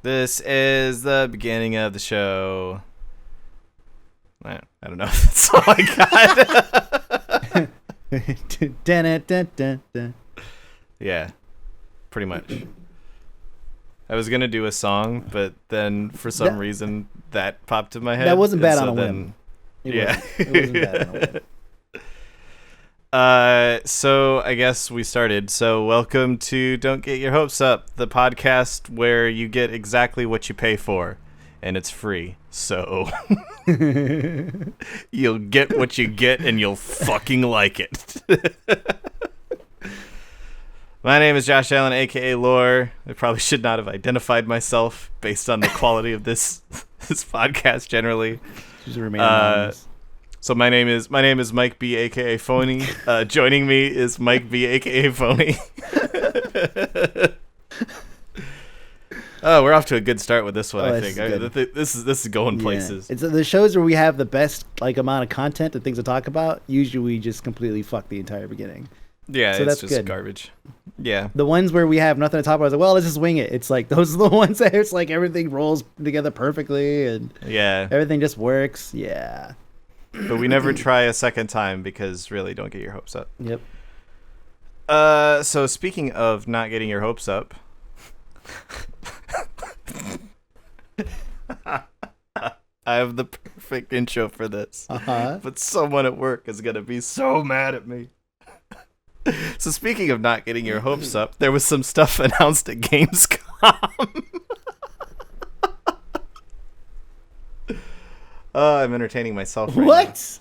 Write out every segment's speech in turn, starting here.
This is the beginning of the show. I don't know if that's all I got. Yeah, pretty much. I was going to do a song, but then for some reason that popped in my head. That wasn't bad on a whim. It wasn't bad on a whim. So I guess we started. So welcome to Don't Get Your Hopes Up, the podcast where you get exactly what you pay for, and it's free. So you'll get what you get, and you'll fucking like it. My name is Josh Allen, aka Lore. I probably should not have identified myself based on the quality of this podcast generally. Just remain anonymous. So my name is Mike B, aka Fony. Joining me is Mike B, aka Fony. Oh, we're off to a good start with this one. I think this is going places. It's the shows where we have the best amount of content and things to talk about. Usually, we just completely fuck the entire beginning. Yeah, so it's that's just good. Garbage. Yeah, the ones where we have nothing to talk about, well, let's just wing it. It's like those are the ones that it's like everything rolls together perfectly and everything just works. Yeah. But we never try a second time because really, don't get your hopes up. Yep. So speaking of not getting your hopes up, I have the perfect intro for this. But someone at work is gonna be so mad at me. So speaking of not getting your hopes up, there was some stuff announced at Gamescom. I'm entertaining myself right now. What?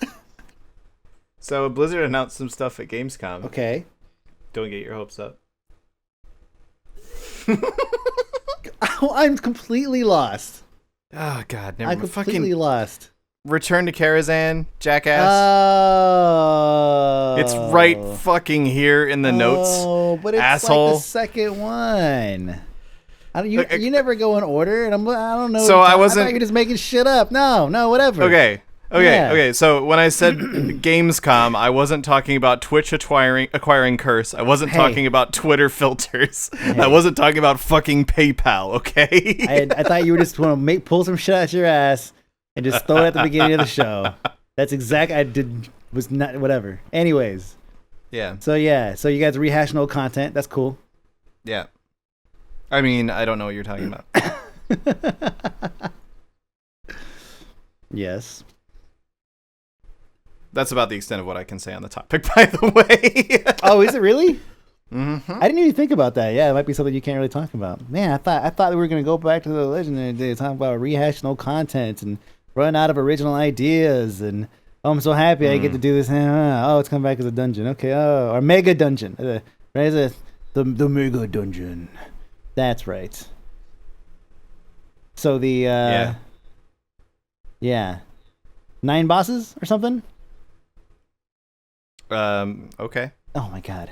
So Blizzard announced some stuff at Gamescom. Okay. Don't get your hopes up. I'm completely lost. Oh God, I'm completely lost. Return to Karazhan, jackass. Oh. It's right fucking here in the notes. Oh, but it's asshole. like the second one. You never go in order, and I don't know. So I wasn't. I thought you were just making shit up. No, whatever. Okay. So when I said Gamescom, I wasn't talking about Twitch acquiring Curse. I wasn't talking about Twitter filters. I wasn't talking about fucking PayPal. Okay. I thought you were just want to pull some shit out your ass and just throw it at the beginning of the show. That's was not whatever. Anyways. Yeah. So you guys rehashing old content. That's cool. Yeah. I mean, I don't know what you're talking about. Yes. That's about the extent of what I can say on the topic, by the way. Oh, is it really? Mm-hmm. I didn't even think about that. Yeah, it might be something you can't really talk about. Man, I thought we were going to go back to the legendary days, talking about rehashing old content and run out of original ideas. And I'm so happy I get to do this. Oh, it's coming back as a dungeon. Okay. Oh, or mega dungeon. Right? The mega dungeon. That's right. So the 9 bosses or something. Okay. Oh my God.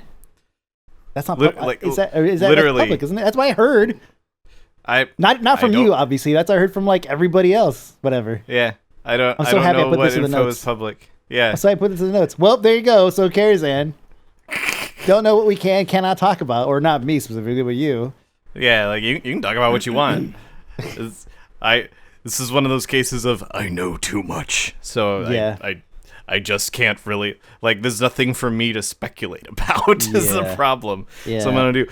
That's not is that literally public, isn't it? That's what I heard. Not from you, obviously. That's what I heard from everybody else. Whatever. Yeah. I don't so happy know I put what this in the info notes. is public. Yeah. So I put this in the notes. Well, there you go. So Karazhan. Don't know what we cannot talk about, or not me specifically, but you. Yeah, you can talk about what you want. This is one of those cases of I know too much. So yeah. I just can't really there's nothing for me to speculate about is the problem. Yeah. So I'm gonna do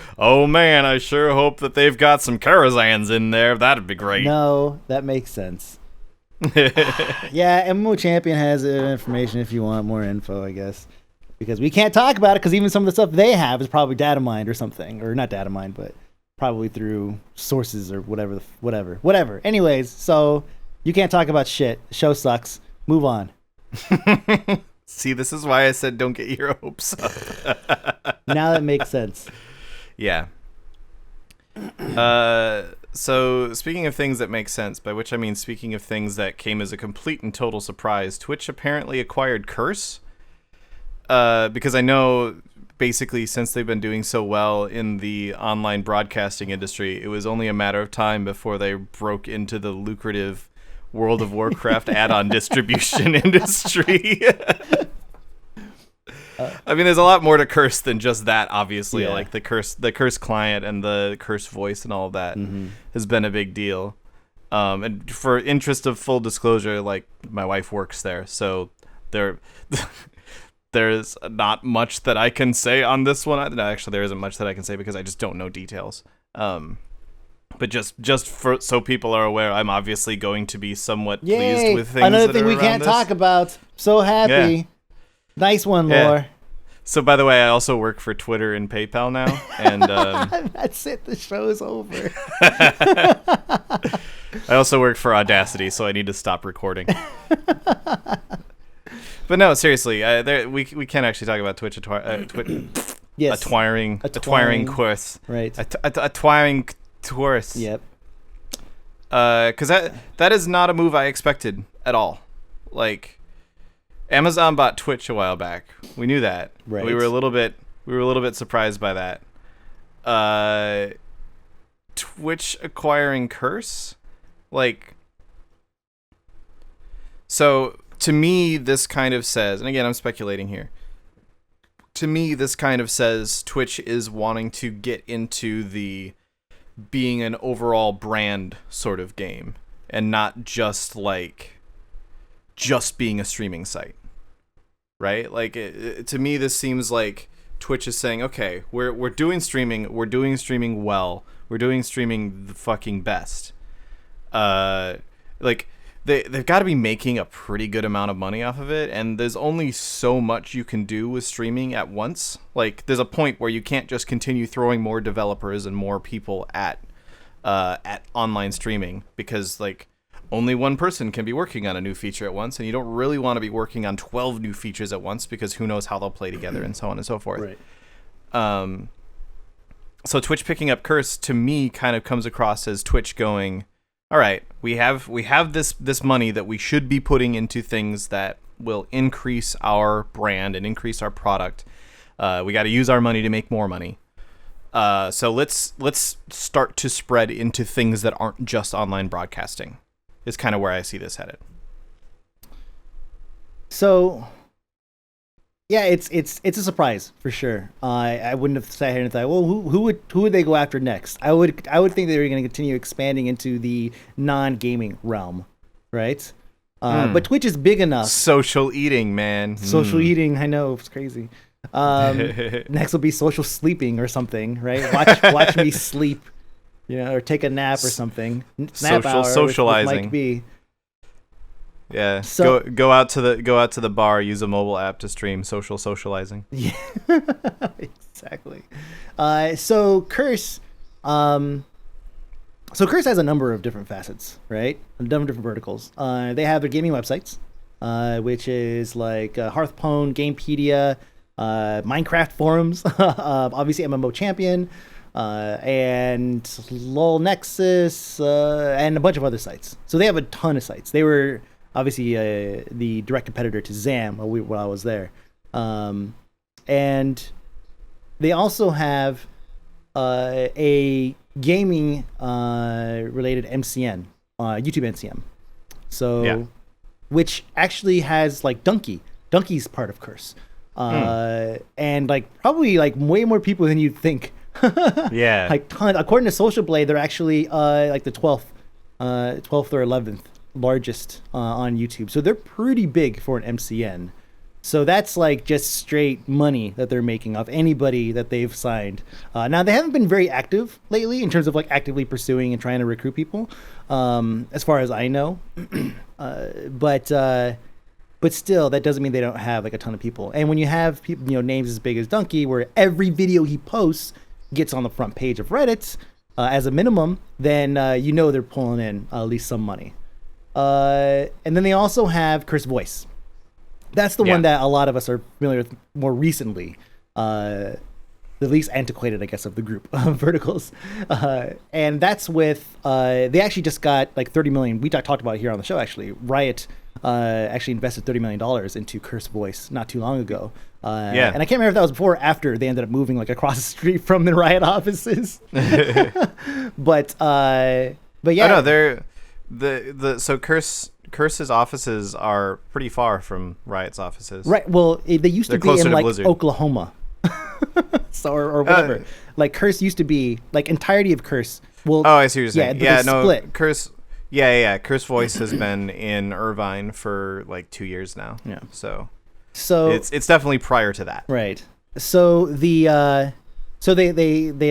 man, I sure hope that they've got some Karazhans in there. That'd be great. No, that makes sense. Yeah, MMO Champion has information if you want more info, I guess. Because we can't talk about it because even some of the stuff they have is probably data mined or something. Or not data mined, but probably through sources or whatever. Anyways, so you can't talk about shit. The show sucks. Move on. See, this is why I said don't get your hopes up. Now that makes sense. Yeah. So speaking of things that make sense, by which I mean speaking of things that came as a complete and total surprise, Twitch apparently acquired Curse. Because I know basically since they've been doing so well in the online broadcasting industry, it was only a matter of time before they broke into the lucrative World of Warcraft add-on distribution industry. I mean, there's a lot more to Curse than just that. Obviously, Yeah. like the Curse client and the Curse voice and all of that has been a big deal. And for interest of full disclosure, like my wife works there, so there's not much that I can say on this one. No, actually, there isn't much that I can say because I just don't know details. But just for so people are aware, I'm obviously going to be somewhat pleased with things. Another that thing are we around can't this. talk about. So happy. Yeah. Nice one, Yeah. Lore. So, by the way, I also work for Twitter and PayPal now, and That's it. The show's over. I also work for Audacity, so I need to stop recording. But no, seriously, we can't actually talk about Twitch Yes. acquiring course, Right. acquiring course. Yep. Because that is not a move I expected at all. Like, Amazon bought Twitch a while back. We knew that. Right. We were a little bit surprised by that. Twitch acquiring Curse, like, so to me this kind of says, and again I'm speculating here. To me, this kind of says Twitch is wanting to get into the being an overall brand sort of game and not just being a streaming site, right? Like to me, this seems like Twitch is saying, okay, we're doing streaming, we're doing streaming well, we're doing streaming the fucking best. Like they've got to be making a pretty good amount of money off of it, and there's only so much you can do with streaming at once. Like there's a point where you can't just continue throwing more developers and more people at online streaming, because like only one person can be working on a new feature at once, and you don't really want to be working on 12 new features at once because who knows how they'll play together and so on and so forth. Right. So Twitch picking up Curse to me kind of comes across as Twitch going, all right, we have this money that we should be putting into things that will increase our brand and increase our product. We got to use our money to make more money. So let's start to spread into things that aren't just online broadcasting. Is kind of where I see this headed. So, yeah, it's a surprise for sure. I wouldn't have sat here and thought, well, who would they go after next? I would think they were going to continue expanding into the non-gaming realm, right? But Twitch is big enough. Social eating, man. Social eating, I know, it's crazy. Next will be social sleeping or something, right? Watch me sleep. Or take a nap or something. Nap hour socializing. With Mike B. Yeah. So, go out to the bar. Use a mobile app to stream socializing. Yeah. Exactly. So Curse. So Curse has a number of different facets, right? A number of different verticals. They have their gaming websites, which is like Hearthstone, Gamepedia, Minecraft forums, obviously MMO Champion. And LOL Nexus, and a bunch of other sites. So they have a ton of sites. They were obviously the direct competitor to Zam while I was there. And they also have a gaming related MCN, YouTube NCM. So, yeah. Which actually has like Donkey. Donkey's part of Curse. And like probably like way more people than you'd think. Yeah. Like according to Social Blade, they're actually like the 12th or 11th largest on YouTube. So they're pretty big for an MCN. So that's like just straight money that they're making off anybody that they've signed. Now they haven't been very active lately in terms of like actively pursuing and trying to recruit people, as far as I know. But still, that doesn't mean they don't have like a ton of people. And when you have people, names as big as Donkey, where every video he posts gets on the front page of Reddit as a minimum, then they're pulling in at least some money. And then they also have Curse Voice. That's the one that a lot of us are familiar with more recently. The least antiquated, I guess, of the group of verticals. And that's with, they actually just got like 30 million. We talked about it here on the show, actually. Riot actually invested $30 million into Curse Voice not too long ago. And I can't remember if that was before or after they ended up moving like across the street from the Riot offices. But yeah. Oh, no, So Curse's offices are pretty far from Riot's offices. Right. Well, they used to be in like Blizzard. Oklahoma, so or whatever. Like Curse used to be like entirety of Curse. Well, oh, I see what you're saying. Yeah, split. Curse. Yeah. Curse Voice has been in Irvine for like 2 years now. Yeah. So it's definitely prior to that. Right. So they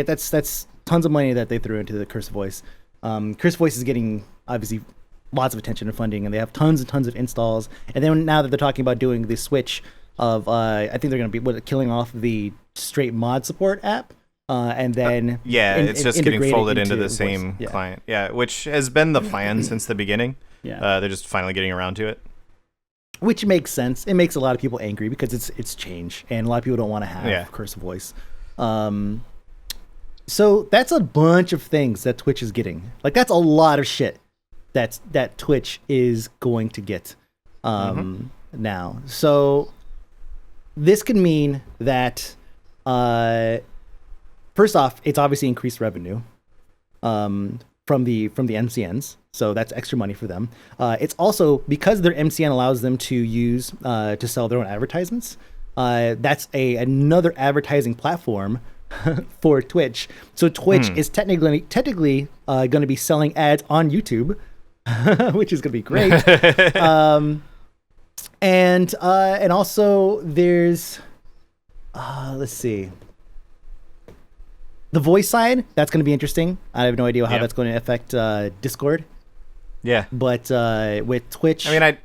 that's tons of money that they threw into the Curse Voice. Curse Voice is getting obviously lots of attention and funding, and they have tons and tons of installs. And then now that they're talking about doing the switch of, I think they're going to be killing off the straight mod support app, and then it's just getting folded into the Voice. same client. Yeah, which has been the plan since the beginning. Yeah, they're just finally getting around to it. Which makes sense. It makes a lot of people angry because it's change, and a lot of people don't want to have Curse Voice. So that's a bunch of things that Twitch is getting. Like that's a lot of shit that Twitch is going to get now. So this could mean that first off, it's obviously increased revenue from the MCNs. So that's extra money for them. It's also because their MCN allows them to use to sell their own advertisements. That's another advertising platform for Twitch. So Twitch is technically going to be selling ads on YouTube, which is going to be great. And also there's let's see. The voice side, that's going to be interesting. I have no idea how that's going to affect Discord. Yeah. But with Twitch, I mean,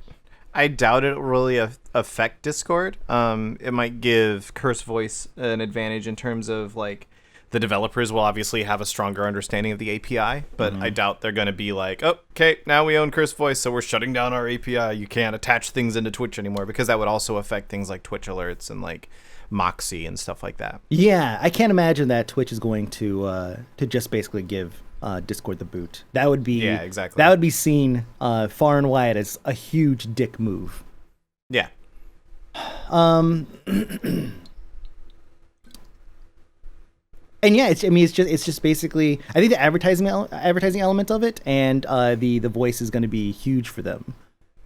I doubt it will really affect Discord. It might give Curse Voice an advantage in terms of like the developers will obviously have a stronger understanding of the API, but I doubt they're going to be like, oh, okay, now we own Curse Voice, so we're shutting down our API. You can't attach things into Twitch anymore, because that would also affect things like Twitch alerts and like Moxie and stuff like that. Yeah, I can't imagine that Twitch is going to just basically give Discord the boot. That would be exactly. That would be seen far and wide as a huge dick move. Yeah. And yeah, it's just basically, I think the advertising element of it and the voice is going to be huge for them.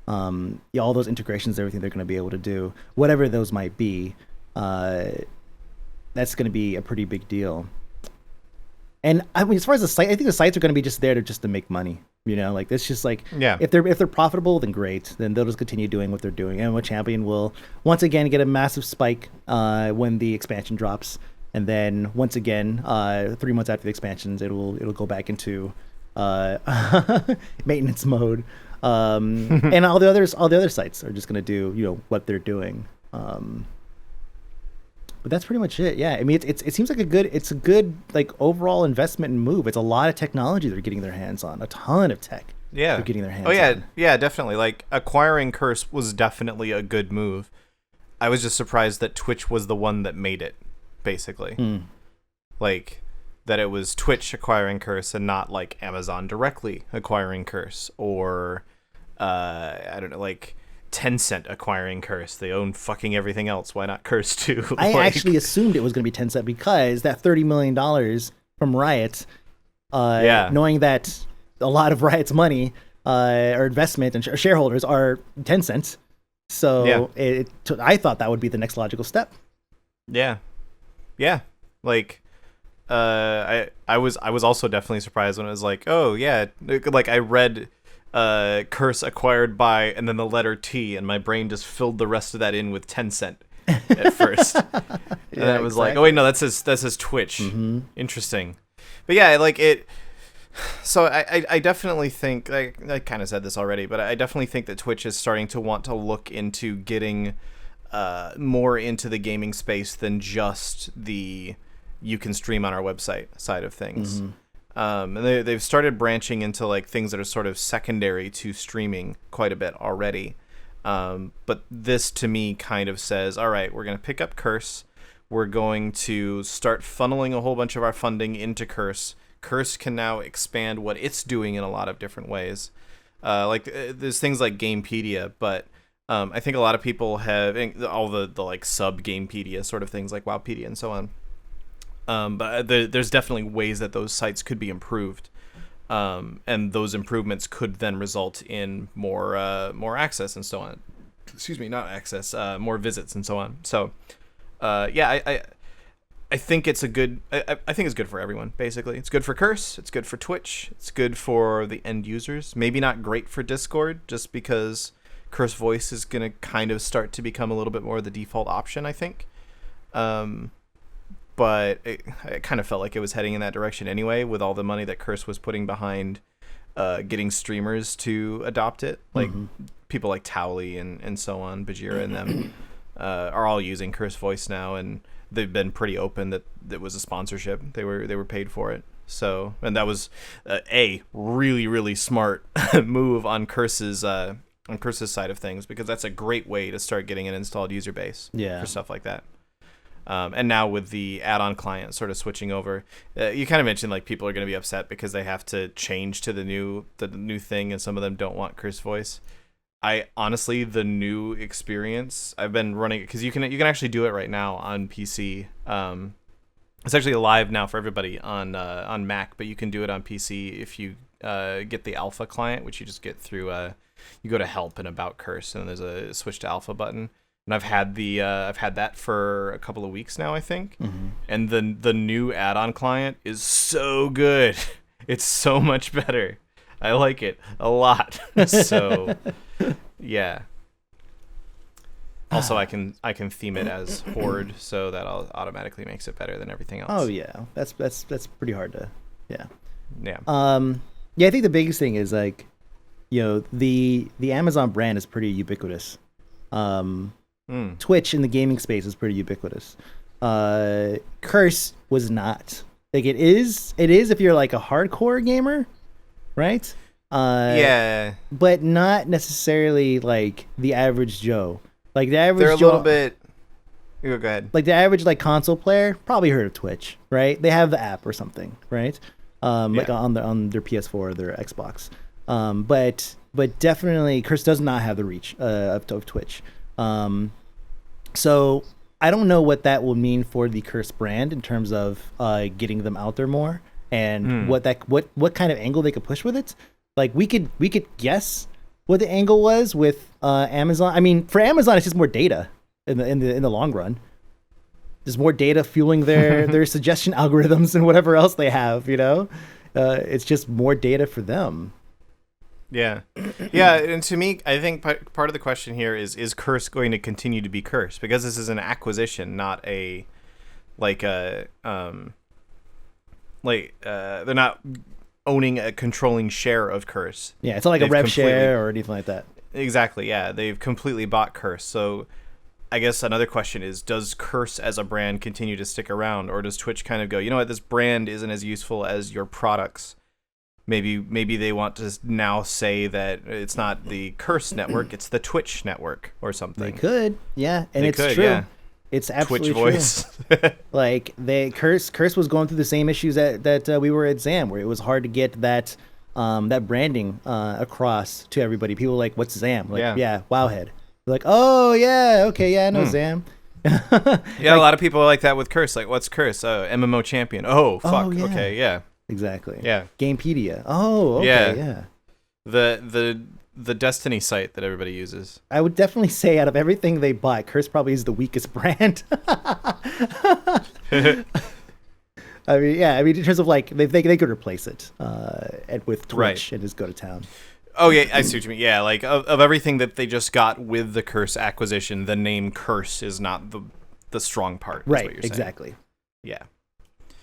All those integrations, everything they're going to be able to do, whatever those might be, that's going to be a pretty big deal. And I mean, as far as the site, I think the sites are going to be just there to make money. You know, like it's just like, if they're profitable, then great. Then they'll just continue doing what they're doing. And what Champion will once again get a massive spike when the expansion drops, and then once again, 3 months after the expansions, it'll go back into maintenance mode. And all the other sites are just going to do what they're doing. But that's pretty much it. Yeah, I mean, it seems like a good like overall investment and move. It's a lot of technology they're getting their hands on, a ton of tech. Yeah, they're getting their hands. Yeah, definitely. Like acquiring Curse was definitely a good move. I was just surprised that Twitch was the one that made it, basically. Like that it was Twitch acquiring Curse and not like Amazon directly acquiring Curse or I don't know, like Tencent acquiring Curse. They own fucking everything else. Why not Curse too? I actually assumed it was going to be Tencent because that $30 million from Riot, knowing that a lot of Riot's money or investment and shareholders are Tencent. So I thought that would be the next logical step. Yeah. Like, I was also definitely surprised when it was like, oh yeah, like I read Curse acquired by and then the letter T, and my brain just filled the rest of that in with Tencent at first. And I was like, oh wait, no, that's his Twitch. Interesting. But yeah, like it. So I definitely think, I kind of said this already, but I definitely think that Twitch is starting to want to look into getting more into the gaming space than just the you can stream on our website side of things. And they've started branching into like things that are sort of secondary to streaming quite a bit already. But this to me kind of says, all right, we're going to pick up Curse. We're going to start funneling a whole bunch of our funding into Curse. Curse can now expand what it's doing in a lot of different ways. There's things like Gamepedia, but I think a lot of people have all the like sub Gamepedia sort of things like Wowpedia and so on. But there's definitely ways that those sites could be improved. and those improvements could then result in more access and so on. Excuse me, not access, more visits and so on. So, I think it's a good. I think it's good for everyone. Basically, it's good for Curse. It's good for Twitch. It's good for the end users. Maybe not great for Discord, just because Curse Voice is gonna kind of start to become a little bit more the default option. I think, but it kind of felt like it was heading in that direction anyway, with all the money that Curse was putting behind getting streamers to adopt it. Like people like Towley and so on, Bajira and them are all using Curse Voice now, and they've been pretty open that it was a sponsorship. They were paid for it. So, and that was a really, really smart move on Curse's side of things, because that's a great way to start getting an installed user base for stuff like that. And now with the add-on client sort of switching over, you kind of mentioned like people are going to be upset because they have to change to the new thing, and some of them don't want Curse Voice. I honestly, the new experience I've been running, because you can actually do it right now on PC. It's actually live now for everybody on Mac, but you can do it on PC if you get the alpha client, which you just get through. You go to Help and About Curse, and there's a switch to alpha button. And I've had that for a couple of weeks now, I think. And the new add-on client is so good. It's so much better. I like it a lot. So, yeah. Also, I can theme it as Horde, so that automatically makes it better than everything else. Oh yeah, that's pretty hard to, yeah. Yeah. Yeah, I think the biggest thing is like, the Amazon brand is pretty ubiquitous. Twitch in the gaming space is pretty ubiquitous. Curse was not. Like it is if you're like a hardcore gamer, right? Yeah. But not necessarily like the average Joe. Like the average They're a Joe, little bit. Go ahead. Like the average like console player probably heard of Twitch, right? They have the app or something, right? Like on their PS4 or their Xbox. But definitely Curse does not have the reach of Twitch. So I don't know what that will mean for the Curse brand in terms of getting them out there more, and what kind of angle they could push with it. Like we could guess what the angle was with Amazon. I mean, for Amazon, it's just more data in the long run. There's more data fueling their suggestion algorithms and whatever else they have. It's just more data for them. Yeah. And to me, I think part of the question here is Curse going to continue to be Curse? Because this is an acquisition, not a they're not owning a controlling share of Curse. Yeah, it's not like a rev share or anything like that. Exactly. Yeah, they've completely bought Curse. So I guess another question is, does Curse as a brand continue to stick around, or does Twitch kind of go, you know what, this brand isn't as useful as your products? Maybe they want to now say that it's not the Curse network, it's the Twitch network or something. They could, yeah, and it's true. Yeah. It's absolutely Twitch voice. True. Like Curse was going through the same issues that we were at Zam, where it was hard to get that branding across to everybody. People were like, what's Zam? Like, yeah, Wowhead. They're like, oh yeah, okay, yeah, I know Zam. Yeah, a lot of people are like that with Curse. Like, what's Curse? MMO champion. Oh fuck. Oh, yeah. Okay, yeah. Exactly. Yeah. Gamepedia. Oh, okay, yeah. The Destiny site that everybody uses. I would definitely say out of everything they bought, Curse probably is the weakest brand. I mean, in terms of like they could replace it with Twitch and just go to town. Oh yeah, I see what you mean. Yeah, like of everything that they just got with the Curse acquisition, the name Curse is not the strong part. Right. What you're saying. Exactly. Yeah.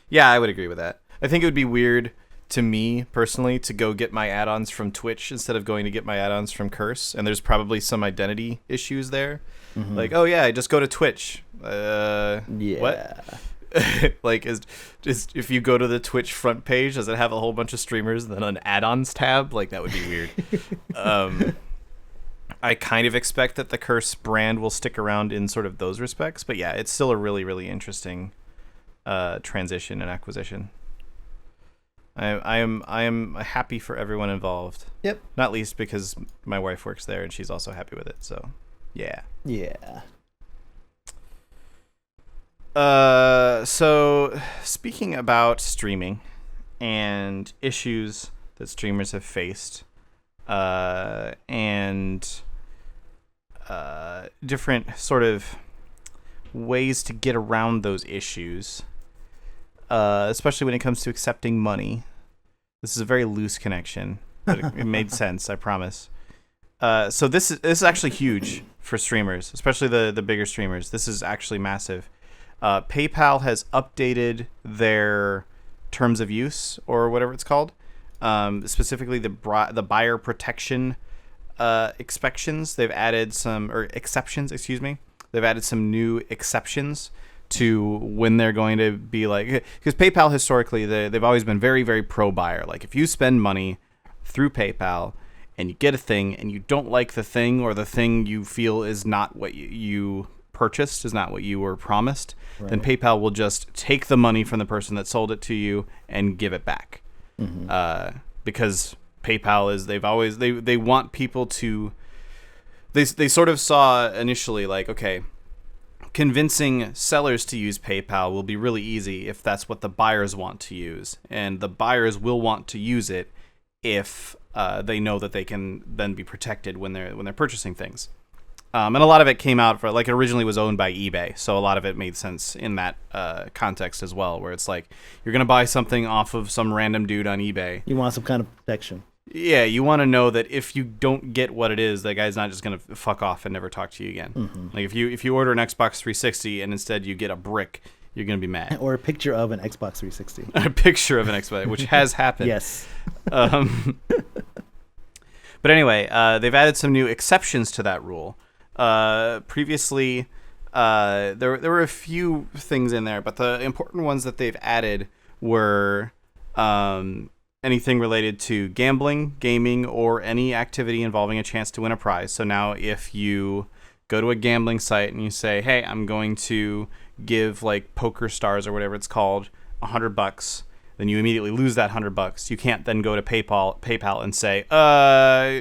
Yeah, I would agree with that. I think it would be weird to me personally to go get my add-ons from Twitch instead of going to get my add-ons from Curse, and there's probably some identity issues there. Like, oh yeah, I just go to Twitch. Yeah. What? Like, is if you go to the Twitch front page, does it have a whole bunch of streamers and then an add-ons tab? Like, that would be weird. I kind of expect that the Curse brand will stick around in sort of those respects, but yeah, it's still a really, really interesting transition and acquisition. I am happy for everyone involved. Yep. Not least because my wife works there and she's also happy with it. So, yeah. Yeah. So speaking about streaming and issues that streamers have faced, and different sort of ways to get around those issues, especially when it comes to accepting money. This is a very loose connection, but it made sense, I promise. So this is actually huge for streamers, especially the bigger streamers. This is actually massive. PayPal has updated their terms of use, or whatever it's called, specifically the buyer protection exceptions. They've added some, or exceptions, excuse me. They've added some new exceptions to when they're going to be like, because PayPal historically, they've always been very, very pro buyer. Like if you spend money through PayPal and you get a thing and you don't like the thing, or the thing you feel is not what you purchased, is not what you were promised, right, then PayPal will just take the money from the person that sold it to you and give it back. Mm-hmm. Because PayPal is, they want people to, they sort of saw initially like, okay, convincing sellers to use PayPal will be really easy if that's what the buyers want to use, and the buyers will want to use it if they know that they can then be protected when they're purchasing things. And a lot of it came out for, like, it originally was owned by eBay, so a lot of it made sense in that context as well, where it's like you're gonna buy something off of some random dude on eBay. You want some kind of protection. Yeah, you want to know that if you don't get what it is, that guy's not just gonna fuck off and never talk to you again. Mm-hmm. Like if you order an Xbox 360 and instead you get a brick, you're gonna be mad. Or a picture of an Xbox 360. A picture of an Xbox, which has happened. Yes. But anyway, they've added some new exceptions to that rule. Previously, there were a few things in there, but the important ones that they've added were anything related to gambling, gaming, or any activity involving a chance to win a prize. So now if you go to a gambling site and you say, hey, I'm going to give like Poker Stars or whatever it's called $100, then you immediately lose that $100. You can't then go to PayPal and say,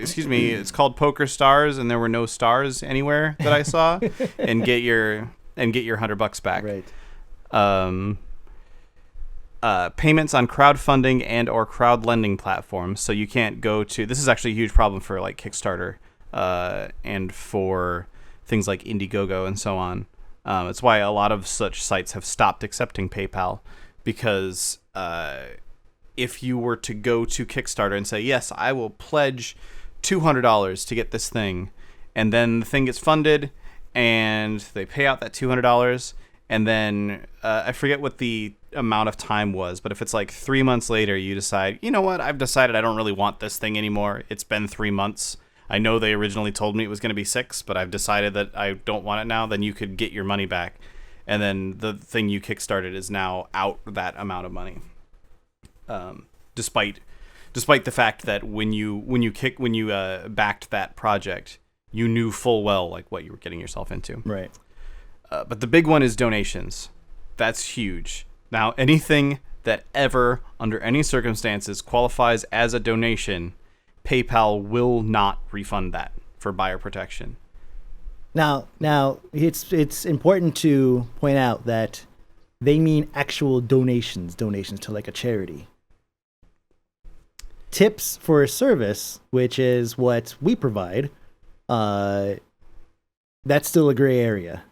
excuse me, it's called Poker Stars and there were no stars anywhere that I saw, and get your $100 back. Right. Payments on crowdfunding and or crowd lending platforms. So you can't go to, this is actually a huge problem for like Kickstarter and for things like Indiegogo and so on. It's why a lot of such sites have stopped accepting PayPal, because if you were to go to Kickstarter and say, yes, I will pledge $200 to get this thing, and then the thing gets funded and they pay out that $200, and then I forget what the amount of time was, but if it's like 3 months later, you decide, you know what, I've decided I don't really want this thing anymore. It's been 3 months. I know they originally told me it was going to be 6, but I've decided that I don't want it now. Then you could get your money back. And then the thing you kickstarted is now out that amount of money. Despite the fact that when you backed that project, you knew full well like what you were getting yourself into. Right. But the big one is donations. That's huge. Now, anything that ever, under any circumstances, qualifies as a donation, PayPal will not refund that for buyer protection. Now, it's important to point out that they mean actual donations to like a charity. Tips for a service, which is what we provide, that's still a gray area.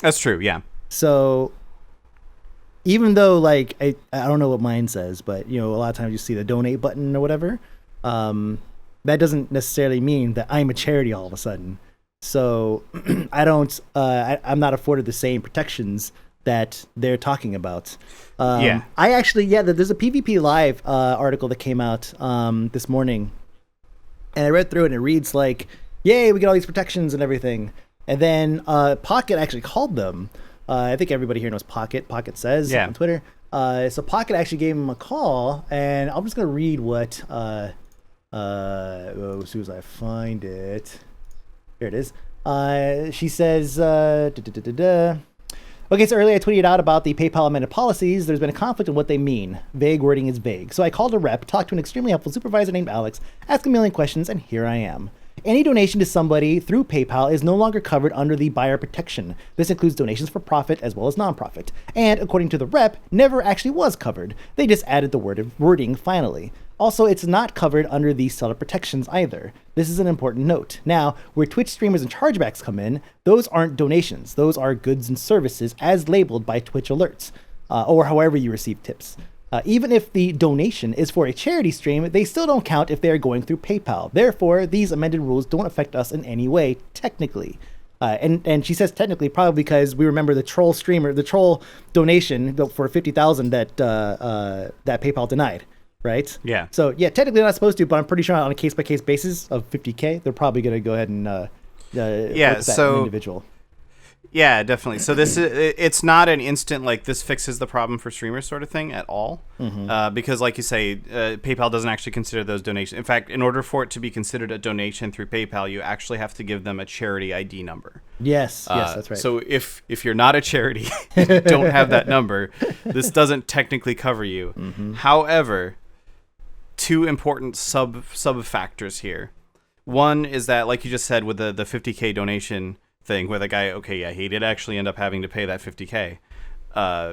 That's true, yeah. So even though, like, I don't know what mine says, but, you know, a lot of times you see the donate button or whatever, that doesn't necessarily mean that I'm a charity all of a sudden. So I'm not afforded the same protections that they're talking about. Yeah. There's a PvP Live article that came out this morning, and I read through it, and it reads like, yay, we get all these protections and everything. And then Pocket actually called them. I think everybody here knows Pocket. Pocket says on Twitter. So Pocket actually gave him a call, and I'm just going to read what, as soon as I find it. Here it is. She says, okay, so earlier I tweeted out about the PayPal amended policies. There's been a conflict in what they mean. Vague wording is vague. So I called a rep, talked to an extremely helpful supervisor named Alex, asked a million questions, and here I am. Any donation to somebody through PayPal is no longer covered under the buyer protection. This includes donations for profit as well as non-profit. And according to the rep, never actually was covered. They just added the wording finally. Also, it's not covered under the seller protections either. This is an important note. Now, where Twitch streamers and chargebacks come in, those aren't donations. Those are goods and services as labeled by Twitch alerts, or however you receive tips. Even if the donation is for a charity stream, they still don't count if they are going through PayPal. Therefore, these amended rules don't affect us in any way, technically. And she says technically probably because we remember the troll donation for 50,000 that PayPal denied, right? Yeah. So yeah, technically they're not supposed to, but I'm pretty sure on a case by case basis of 50K, they're probably going to go ahead and work with that individual. Yeah, definitely. So it's not an instant like this fixes the problem for streamers sort of thing at all, because like you say, PayPal doesn't actually consider those donations. In fact, in order for it to be considered a donation through PayPal, you actually have to give them a charity ID number. Yes, that's right. So if you're not a charity, don't have that number, this doesn't technically cover you. However, two important sub factors here. One is that, like you just said, with the 50K donation thing where the guy, he did actually end up having to pay that 50K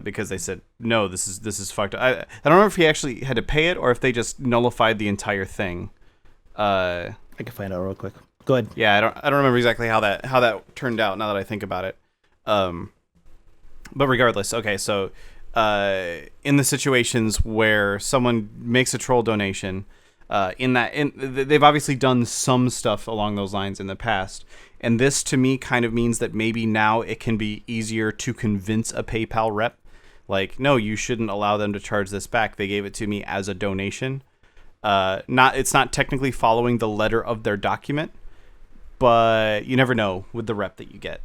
because they said, no, this is fucked up. I don't remember if he actually had to pay it or if they just nullified the entire thing. I can find out real quick. Go ahead. Yeah, I don't remember exactly how that turned out now that I think about it. But regardless, okay, so in the situations where someone makes a troll donation, they've obviously done some stuff along those lines in the past. And this, to me, kind of means that maybe now it can be easier to convince a PayPal rep. Like, no, you shouldn't allow them to charge this back. They gave it to me as a donation. It's not technically following the letter of their document, but you never know with the rep that you get.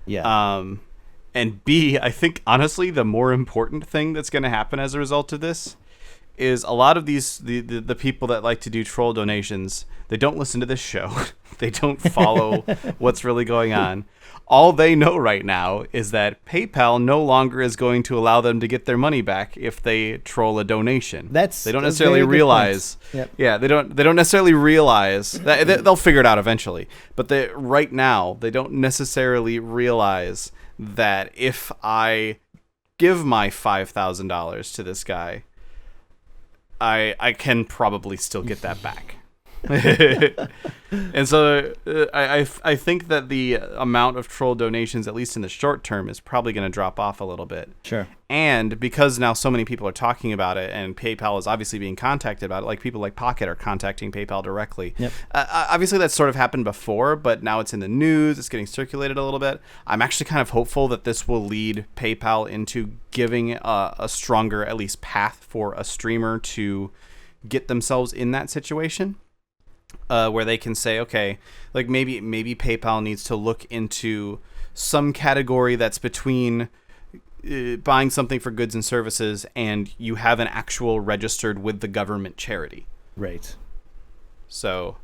Yeah. And B, I think, honestly, the more important thing that's going to happen as a result of this is a lot of the people that like to do troll donations, they don't listen to this show. They don't follow what's really going on. All they know right now is that PayPal no longer is going to allow them to get their money back if they troll a donation. They don't necessarily realize. Yep. Yeah, they don't necessarily realize that they'll figure it out eventually. But right now they don't necessarily realize that if I give my $5,000 to this guy, I can probably still get that back. And so I think that the amount of troll donations, at least in the short term, is probably going to drop off a little bit. Sure. And because now so many people are talking about it and PayPal is obviously being contacted about it, like people like Pocket are contacting PayPal directly. Yep. Obviously that's sort of happened before, but now it's in the news. It's getting circulated a little bit. I'm actually kind of hopeful that this will lead PayPal into giving a stronger, at least, path for a streamer to get themselves in that situation. Where they can say, okay, like maybe PayPal needs to look into some category that's between buying something for goods and services and you have an actual registered with the government charity. Right. So,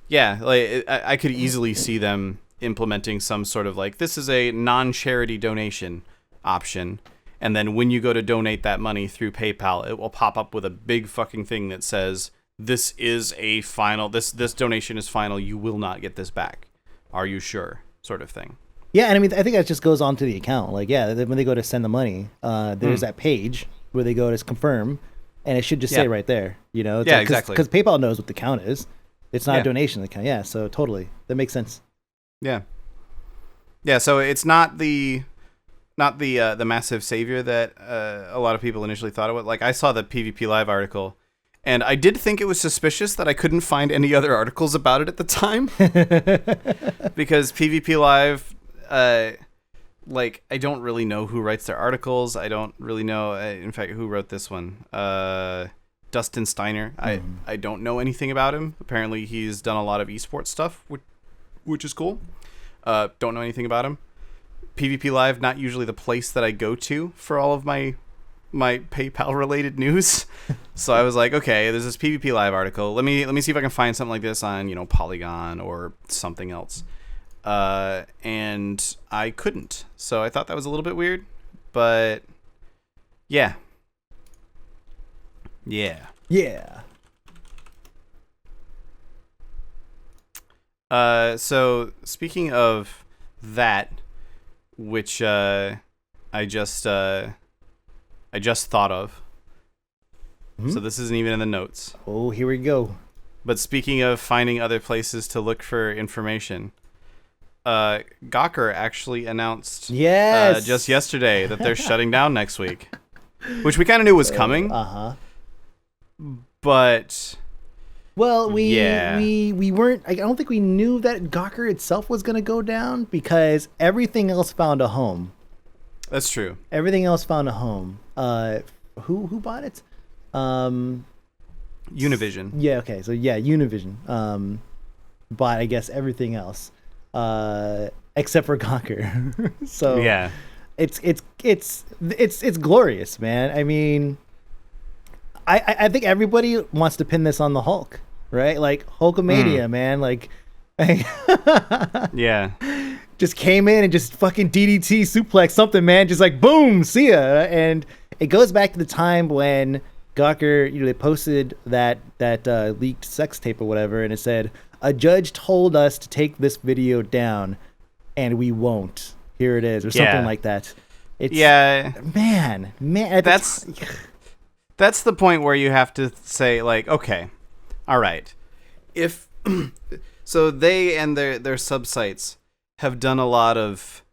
yeah, like I could easily see them implementing some sort of like, this is a non-charity donation option. And then when you go to donate that money through PayPal, it will pop up with a big fucking thing that says, this is a final, this donation is final, you will not get this back. Are you sure? Sort of thing. Yeah, and I mean, I think that just goes on to the account. Like, yeah, when they go to send the money, there's that page where they go to confirm, and it should just say right there, you know? It's like, exactly. Because PayPal knows what the count is. It's not a donation account. Yeah, so totally. That makes sense. Yeah. Yeah, so it's not the massive savior that a lot of people initially thought it was. Like, I saw the PvP Live article, and I did think it was suspicious that I couldn't find any other articles about it at the time. Because PvP Live, like, I don't really know who writes their articles. I don't really know, in fact, who wrote this one. Dustin Steiner. I don't know anything about him. Apparently, he's done a lot of esports stuff, which is cool. Don't know anything about him. PvP Live, not usually the place that I go to for all of my PayPal related news. So I was like, okay, there's this PvP Live article. Let me see if I can find something like this on, Polygon or something else. And I couldn't. So I thought that was a little bit weird, but yeah. Yeah. Yeah. So speaking of that, which I just thought of. So this isn't even in the notes. Oh, here we go. But speaking of finding other places to look for information, Gawker actually announced just yesterday that they're shutting down next week, which we kind of knew was coming. But well, we weren't. I don't think we knew that Gawker itself was going to go down because everything else found a home. That's true. Everything else found a home. Who bought it? Univision. Yeah. Okay. So yeah, Univision. Bought, I guess, everything else, except for Gawker. So yeah, it's glorious, man. I mean, I think everybody wants to pin this on the Hulk, right? Like Hulkamania, man. Like, yeah. Just came in and just fucking DDT suplex something, man. Just like boom, see ya. And it goes back to the time when Gawker, they posted that leaked sex tape or whatever, and it said a judge told us to take this video down, and we won't. Here it is, or something like that. It's, man. That's the point where you have to say, like, okay, all right, if so, they and their subsites have done a lot of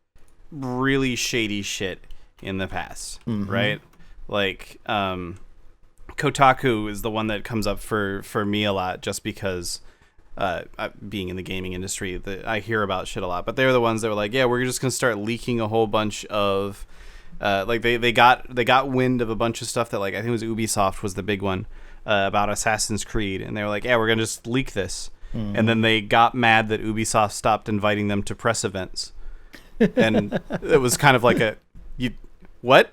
really shady shit in the past, right? Like, Kotaku is the one that comes up for me a lot, just because being in the gaming industry, I hear about shit a lot. But they're the ones that were like, yeah, we're just gonna start leaking a whole bunch of like they got wind of a bunch of stuff that, like, I think it was Ubisoft was the big one about Assassin's Creed, and they were like, yeah, we're gonna just leak this. And then they got mad that Ubisoft stopped inviting them to press events, and it was kind of like what?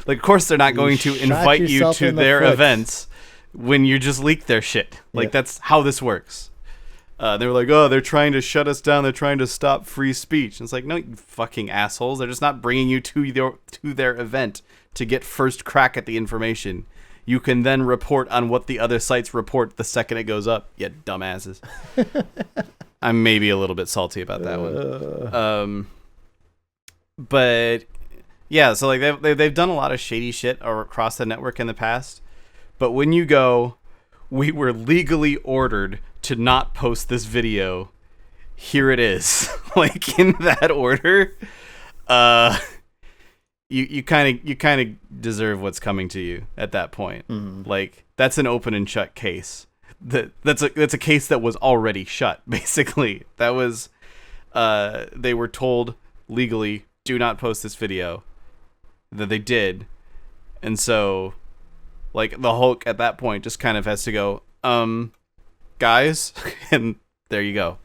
Like, of course they're not going to invite you to their events when you just leak their shit. Like, that's how this works. They were like, oh, they're trying to shut us down. They're trying to stop free speech. And it's like, no, you fucking assholes. They're just not bringing you to their event to get first crack at the information. You can then report on what the other sites report the second it goes up, you dumbasses. I'm maybe a little bit salty about that one. But yeah, so like they've done a lot of shady shit across the network in the past. But when you go, we were legally ordered to not post this video, here it is. Like, in that order, you kind of deserve what's coming to you at that point. Like, that's an open and shut case. That's a case that was already shut, basically. That was they were told legally, do not post this video, that they did. And so, like, the Hulk at that point just kind of has to go, guys, and there you go.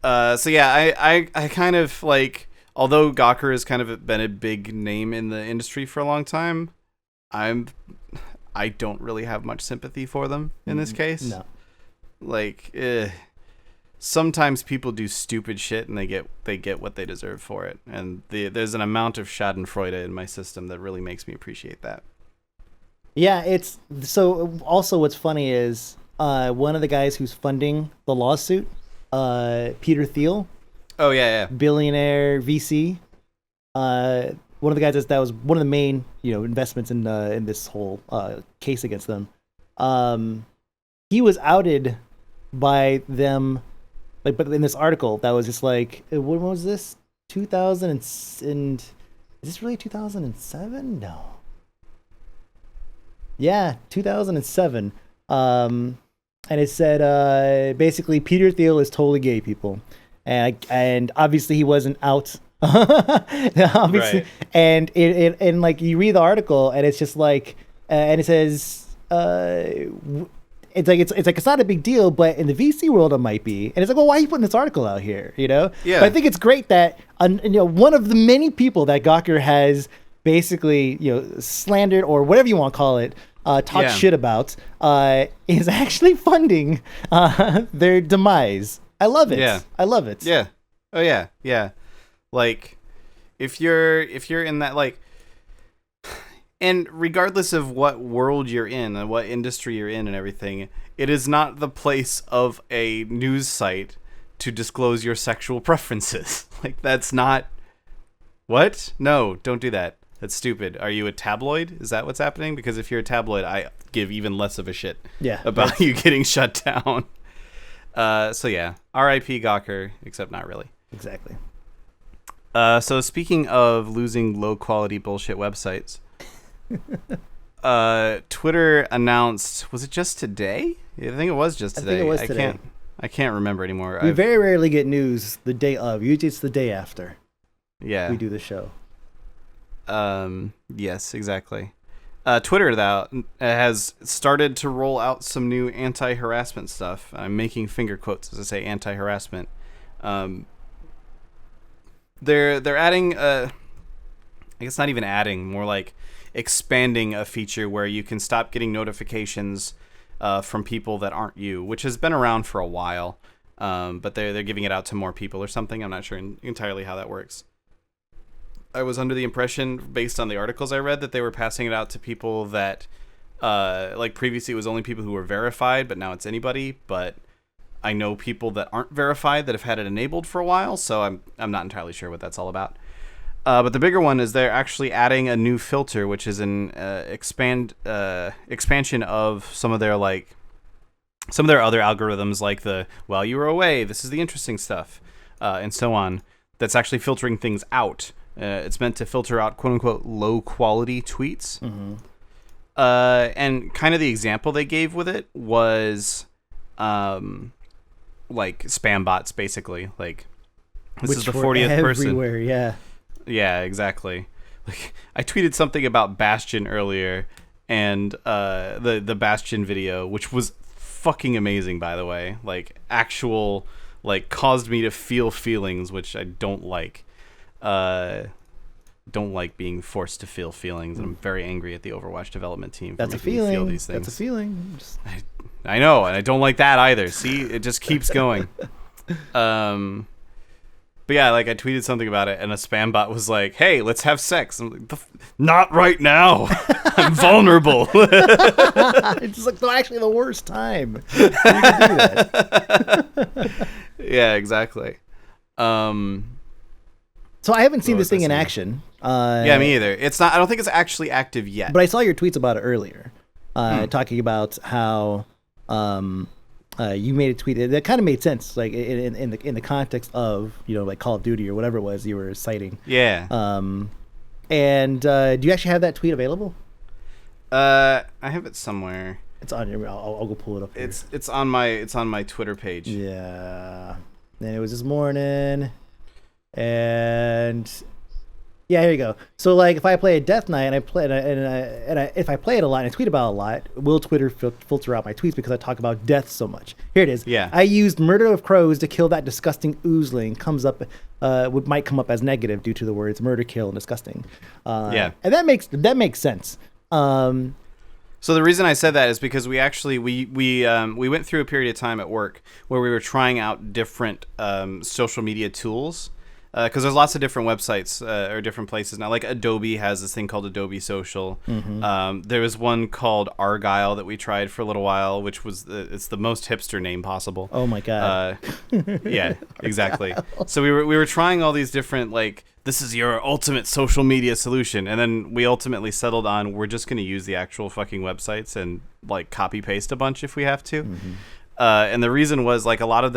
So yeah, I kind of, like, although Gawker has kind of been a big name in the industry for a long time, I don't really have much sympathy for them in this case. No. Like, sometimes people do stupid shit and they get what they deserve for it. And there's an amount of schadenfreude in my system that really makes me appreciate that. Yeah, it's so. Also, what's funny is one of the guys who's funding the lawsuit, Peter Thiel. Oh yeah. Billionaire VC. One of the guys that was one of the main, investments in this whole case against them. He was outed by them, like, but in this article that was just like, what was this? 2000 and is this really 2007? No. Yeah, 2007. And it said basically Peter Thiel is totally gay, people, and obviously he wasn't out. Obviously, right. And and like, you read the article and it's just like, and it says it's not a big deal, but in the VC world it might be. And it's like, well, why are you putting this article out here? Yeah. But I think it's great that one of the many people that Gawker has basically slandered, or whatever you want to call it, talked shit about, is actually funding their demise. I love it. Yeah. I love it. Yeah. Oh yeah. Yeah. Like, if you're in that, like, and regardless of what world you're in and what industry you're in and everything, it is not the place of a news site to disclose your sexual preferences. Like, that's not... What? No, don't do that. That's stupid. Are you a tabloid? Is that what's happening? Because if you're a tabloid, I give even less of a shit about you getting shut down. So yeah, R.I.P. Gawker, except not really. Exactly. So speaking of losing low-quality bullshit websites, Twitter announced, was it just today? I think it was just today. I think it was today. I can't remember anymore. We very rarely get news the day of. Usually it's the day after. Yeah. We do the show. Yes, exactly. Twitter, though, has started to roll out some new anti-harassment stuff. I'm making finger quotes as I say anti-harassment. They're adding, I guess not even adding, more like expanding a feature where you can stop getting notifications from people that aren't you, which has been around for a while. But they're giving it out to more people or something. I'm not sure entirely how that works. I was under the impression, based on the articles I read, that they were passing it out to people that, like previously it was only people who were verified, but now it's anybody. But I know people that aren't verified that have had it enabled for a while, so I'm not entirely sure what that's all about. But the bigger one is they're actually adding a new filter, which is an expansion of some of their other algorithms, like while you were away, this is the interesting stuff, and so on. That's actually filtering things out. It's meant to filter out quote unquote low quality tweets. Mm-hmm. And kind of the example they gave with it was like spam bots, basically. Like, this is the 40th person. Everywhere, yeah. Yeah, exactly. Like, I tweeted something about Bastion earlier, and the Bastion video, which was fucking amazing, by the way. Like, actual, like, caused me to feel feelings, which I don't like. Don't like being forced to feel feelings, and I'm very angry at the Overwatch development team for making me feel these things. That's a feeling. I know, and I don't like that either. See, it just keeps going. But yeah, like I tweeted something about it, and a spam bot was like, "Hey, let's have sex." I'm like, not right now. I'm vulnerable. It's just like actually the worst time. You can do that. Yeah, exactly. So I haven't seen this thing in action. Yeah, me either. It's not. I don't think it's actually active yet. But I saw your tweets about it earlier, talking about how you made a tweet that kind of made sense, like in the context of like Call of Duty or whatever it was you were citing. Yeah. And do you actually have that tweet available? I have it somewhere. It's on your. I'll go pull it up. Here. It's on my Twitter page. Yeah. And it was this morning. And yeah, here you go. So like, if I play a Death Knight and if I play it a lot and I tweet about it a lot, will Twitter filter out my tweets because I talk about death so much? Here it is. Yeah. I used murder of crows to kill that disgusting oozling. Might come up as negative due to the words murder, kill, and disgusting. Yeah. And that makes sense. So the reason I said that is because we actually we went through a period of time at work where we were trying out different social media tools. Because there's lots of different websites or different places now. Like Adobe has this thing called Adobe Social. Mm-hmm. There was one called Argyle that we tried for a little while, which was it's the most hipster name possible. Oh my god. Yeah, exactly. So we were trying all these different, like, this is your ultimate social media solution, and then we ultimately settled on we're just going to use the actual fucking websites and like copy paste a bunch if we have to. Mm-hmm. And the reason was, like, a lot of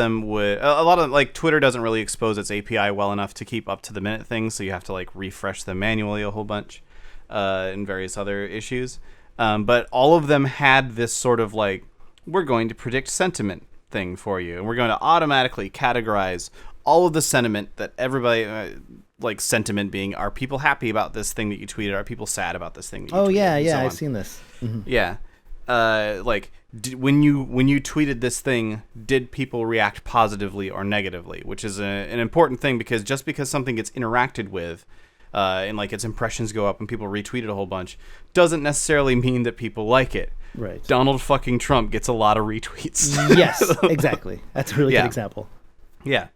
like Twitter doesn't really expose its API well enough to keep up to the minute things, so you have to like refresh them manually a whole bunch, and various other issues. But all of them had this sort of like, we're going to predict sentiment thing for you, and we're going to automatically categorize all of the sentiment that everybody, like sentiment being, are people happy about this thing that you tweeted? Are people sad about this thing that you tweeted? Oh yeah, I've seen this. Mm-hmm. Yeah. Like, when you tweeted this thing, did people react positively or negatively? Which is an important thing, because just because something gets interacted with, and like its impressions go up and people retweet it a whole bunch, doesn't necessarily mean that people like it. Right. Donald fucking Trump gets a lot of retweets. Yes, exactly. That's a really good example. Yeah.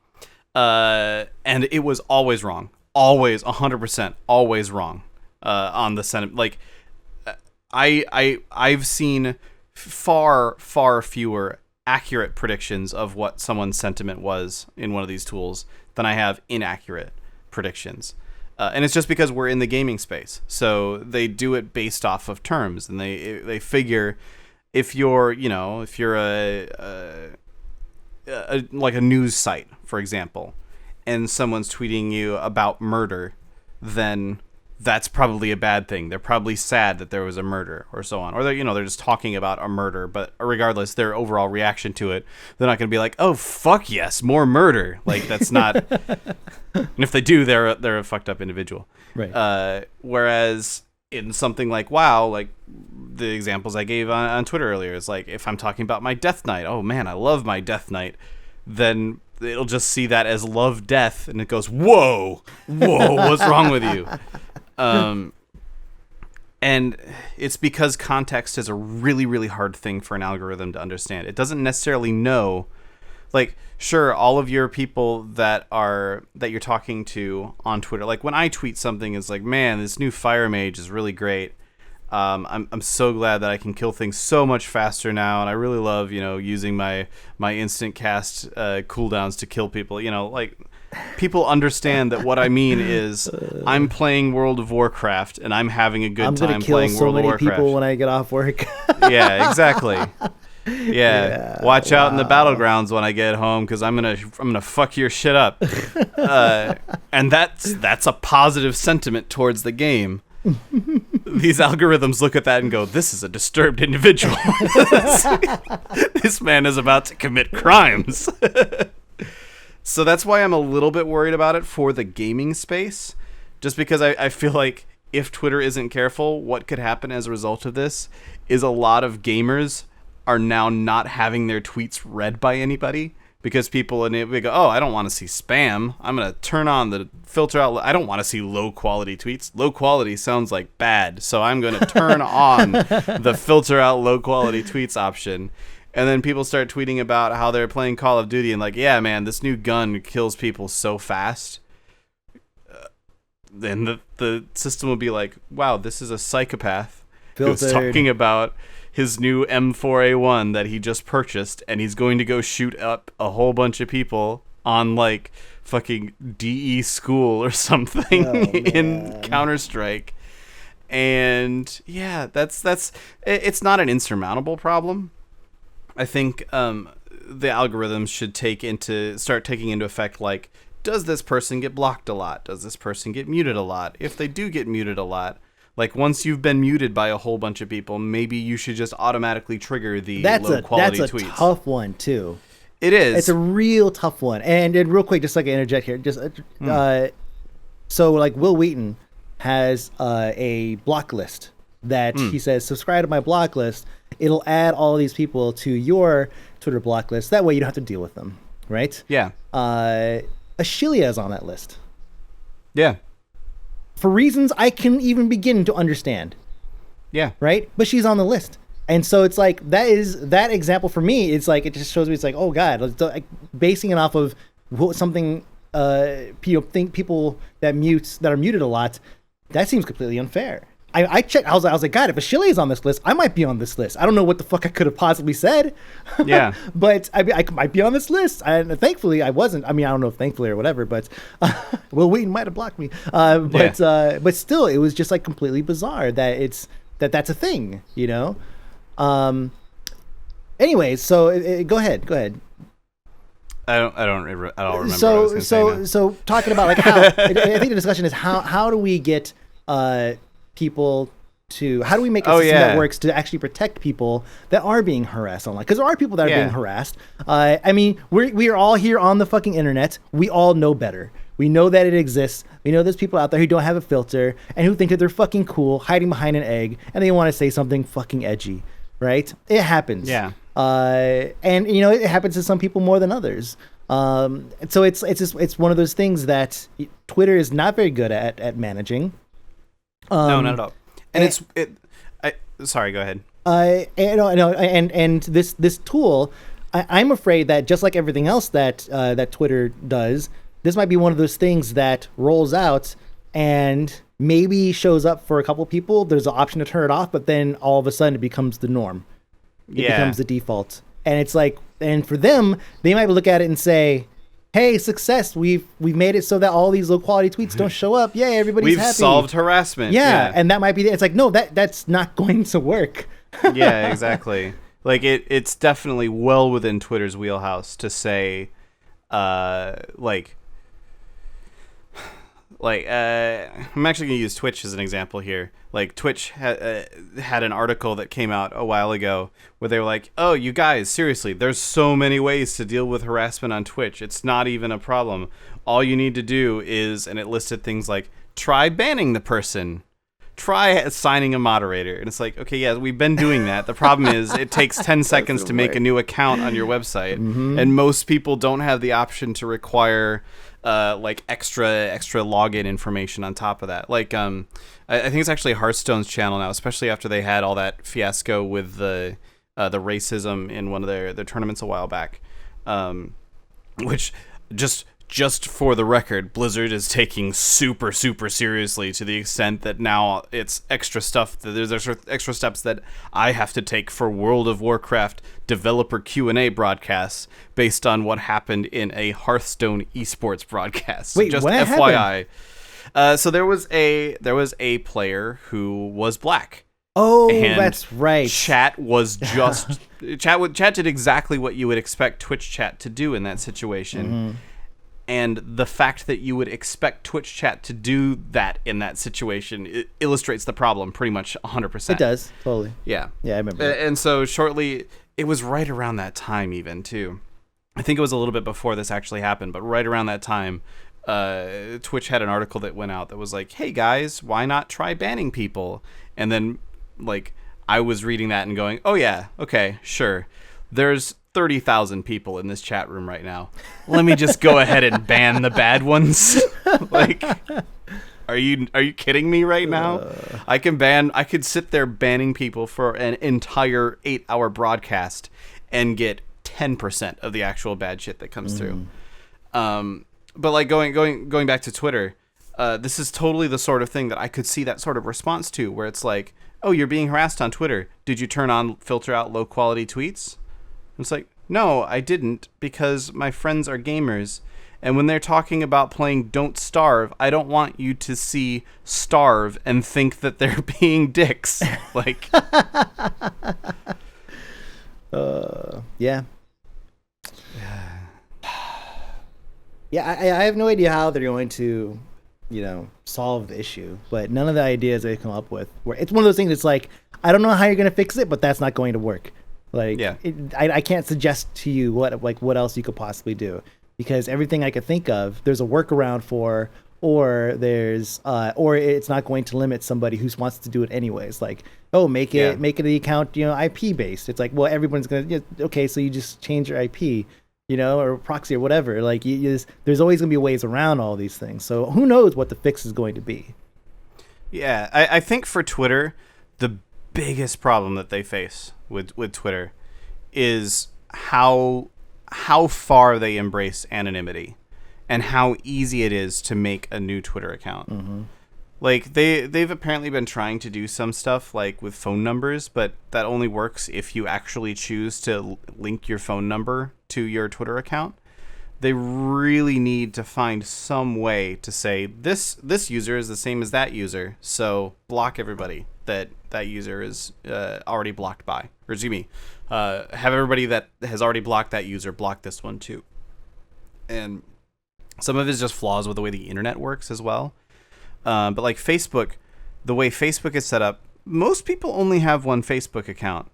And it was always wrong. Always, 100%, always wrong. On the sentiment, like, I've seen far fewer accurate predictions of what someone's sentiment was in one of these tools than I have inaccurate predictions. And it's just because we're in the gaming space. So they do it based off of terms, and they figure if you're, if you're like a news site, for example, and someone's tweeting you about murder, then that's probably a bad thing. They're probably sad that there was a murder or so on. Or they're just talking about a murder, but regardless, their overall reaction to it, they're not going to be like, "Oh, fuck yes, more murder." Like, that's not... And if they do, they're a fucked up individual. Right. Whereas in something like WoW, like the examples I gave on Twitter earlier, is like, if I'm talking about my Death Knight, oh man, I love my Death Knight, then it'll just see that as love death, and it goes, whoa, what's wrong with you? And it's because context is a really, really hard thing for an algorithm to understand. It doesn't necessarily know, like, sure, all of your people that you're talking to on Twitter, like when I tweet something, it's like, man, this new Fire Mage is really great. I'm so glad that I can kill things so much faster now, and I really love, using my instant cast cooldowns to kill people. Like, people understand that what I mean is I'm playing World of Warcraft and I'm having a good time playing World of Warcraft. I'm gonna kill so many people when I get off work. Yeah, exactly. Yeah. Watch out in the battlegrounds when I get home, because I'm gonna fuck your shit up. And that's a positive sentiment towards the game. These algorithms look at that and go, this is a disturbed individual. This man is about to commit crimes. So that's why I'm a little bit worried about it for the gaming space, just because I feel like if Twitter isn't careful, what could happen as a result of this is a lot of gamers are now not having their tweets read by anybody, because people they go, oh, I don't want to see spam. I'm going to turn on the filter out. I don't want to see low quality tweets. Low quality sounds like bad. So I'm going to turn on the filter out low quality tweets option. And then people start tweeting about how they're playing Call of Duty and like, yeah, man, this new gun kills people so fast. Then the system will be like, wow, this is a psychopath who's talking about his new M4A1 that he just purchased, and he's going to go shoot up a whole bunch of people on like fucking DE school or something in Counter-Strike. And yeah, it's not an insurmountable problem. I think the algorithms should start taking into effect, like, does this person get blocked a lot? Does this person get muted a lot? If they do get muted a lot, like, once you've been muted by a whole bunch of people, maybe you should just automatically trigger the low-quality tweets. That's a tough one, too. It is. It's a real tough one. And real quick, just like I interject here, so, like, Will Wheaton has a block list that he says, subscribe to my block list. It'll add all these people to your Twitter block list. That way you don't have to deal with them, right? Yeah. Ashilia is on that list. Yeah. For reasons I can even begin to understand. Yeah. Right? But she's on the list. And so it's like, that example for me, it's like, it just shows me, it's like, oh God, like, basing it off of something, think people that are muted a lot, that seems completely unfair. I checked. I was like, God, if Ashilia is on this list, I might be on this list. I don't know what the fuck I could have possibly said. Yeah. But I might be on this list. And thankfully, I wasn't. I mean, I don't know if thankfully or whatever, but Will Wheaton might have blocked me. But still, it was just like completely bizarre that that's a thing, you know? Anyways, so go ahead. I don't remember. So talking about like how, I think the discussion is how do we get people to, how do we make a system that works to actually protect people that are being harassed online? Because there are people that are being harassed. I mean, we are all here on the fucking internet. We all know better. We know that it exists. We know there's people out there who don't have a filter and who think that they're fucking cool, hiding behind an egg, and they want to say something fucking edgy, right? It happens. Yeah. And you know, it happens to some people more than others. So it's one of those things that Twitter is not very good at managing. No, not at all. And sorry, go ahead. And this tool, I'm afraid that just like everything else that Twitter does, this might be one of those things that rolls out and maybe shows up for a couple people. There's an option to turn it off, but then all of a sudden it becomes the norm. It becomes the default. And it's like, and for them, they might look at it and say, hey, success. We've made it so that all these low quality tweets don't show up. Yay, everybody's happy. We've solved harassment. Yeah, and that might be it's like, no, that's not going to work. Yeah, exactly. Like it's definitely well within Twitter's wheelhouse to say I'm actually going to use Twitch as an example here. Like, Twitch had an article that came out a while ago where they were like, oh, you guys, seriously, there's so many ways to deal with harassment on Twitch. It's not even a problem. All you need to do is, and it listed things like, try banning the person. Try assigning a moderator. And it's like, okay, yeah, we've been doing that. The problem is it takes 10 seconds to make a new account on your website. And most people don't have the option to require like extra login information on top of that. Like I think it's actually Hearthstone's channel now, especially after they had all that fiasco with the racism in one of their tournaments a while back. Which just for the record, Blizzard is taking super seriously to the extent that now it's extra stuff. There's extra steps that I have to take for World of Warcraft developer Q&A broadcasts based on what happened in a Hearthstone esports broadcast. Wait, just what FYI. So there was a player who was black. Oh, and that's right. Chat was just chat did exactly what you would expect Twitch chat to do in that situation. And the fact that you would expect Twitch chat to do that in that situation, it illustrates the problem pretty much 100%. It does, totally. Yeah. Yeah, I remember. And so shortly, it was right around that time even, too. I think it was a little bit before this actually happened, but right around that time, Twitch had an article that went out that was like, hey, guys, why not try banning people? And then, like, I was reading that and going, oh, yeah, okay, sure. There's 30,000 people in this chat room right now. Let me just go ahead and ban the bad ones. Like, are you kidding me right now? I could sit there banning people for an entire 8-hour broadcast and get 10% of the actual bad shit that comes through. But like going back to Twitter, this is totally the sort of thing that I could see that sort of response to, where it's like, oh, you're being harassed on Twitter. Did you turn on filter out low quality tweets? It's like, no, I didn't, because my friends are gamers, and when they're talking about playing Don't Starve, I don't want you to see starve and think that they're being dicks. Like, yeah. Yeah, I have no idea how they're going to, solve the issue, but none of the ideas they come up with, where it's one of those things that's like, I don't know how you're going to fix it, but that's not going to work. Like, yeah. I can't suggest to you what else you could possibly do, because everything I could think of, there's a workaround for, or there's or it's not going to limit somebody who wants to do it anyways. Like, oh, make it the account IP based. It's like, well, everyone's gonna okay, so you just change your IP, or proxy or whatever. Like, there's always gonna be ways around all these things. So who knows what the fix is going to be? Yeah, I think for Twitter, the biggest problem that they face with Twitter is how far they embrace anonymity and how easy it is to make a new Twitter account. Like, they've apparently been trying to do some stuff like with phone numbers, but that only works if you actually choose to link your phone number to your Twitter account. They really need to find some way to say this user is the same as that user, so block everybody that user is already blocked by. Or excuse me, have everybody that has already blocked that user block this one too. And some of it is just flaws with the way the internet works as well. But like Facebook, the way Facebook is set up, most people only have one Facebook account.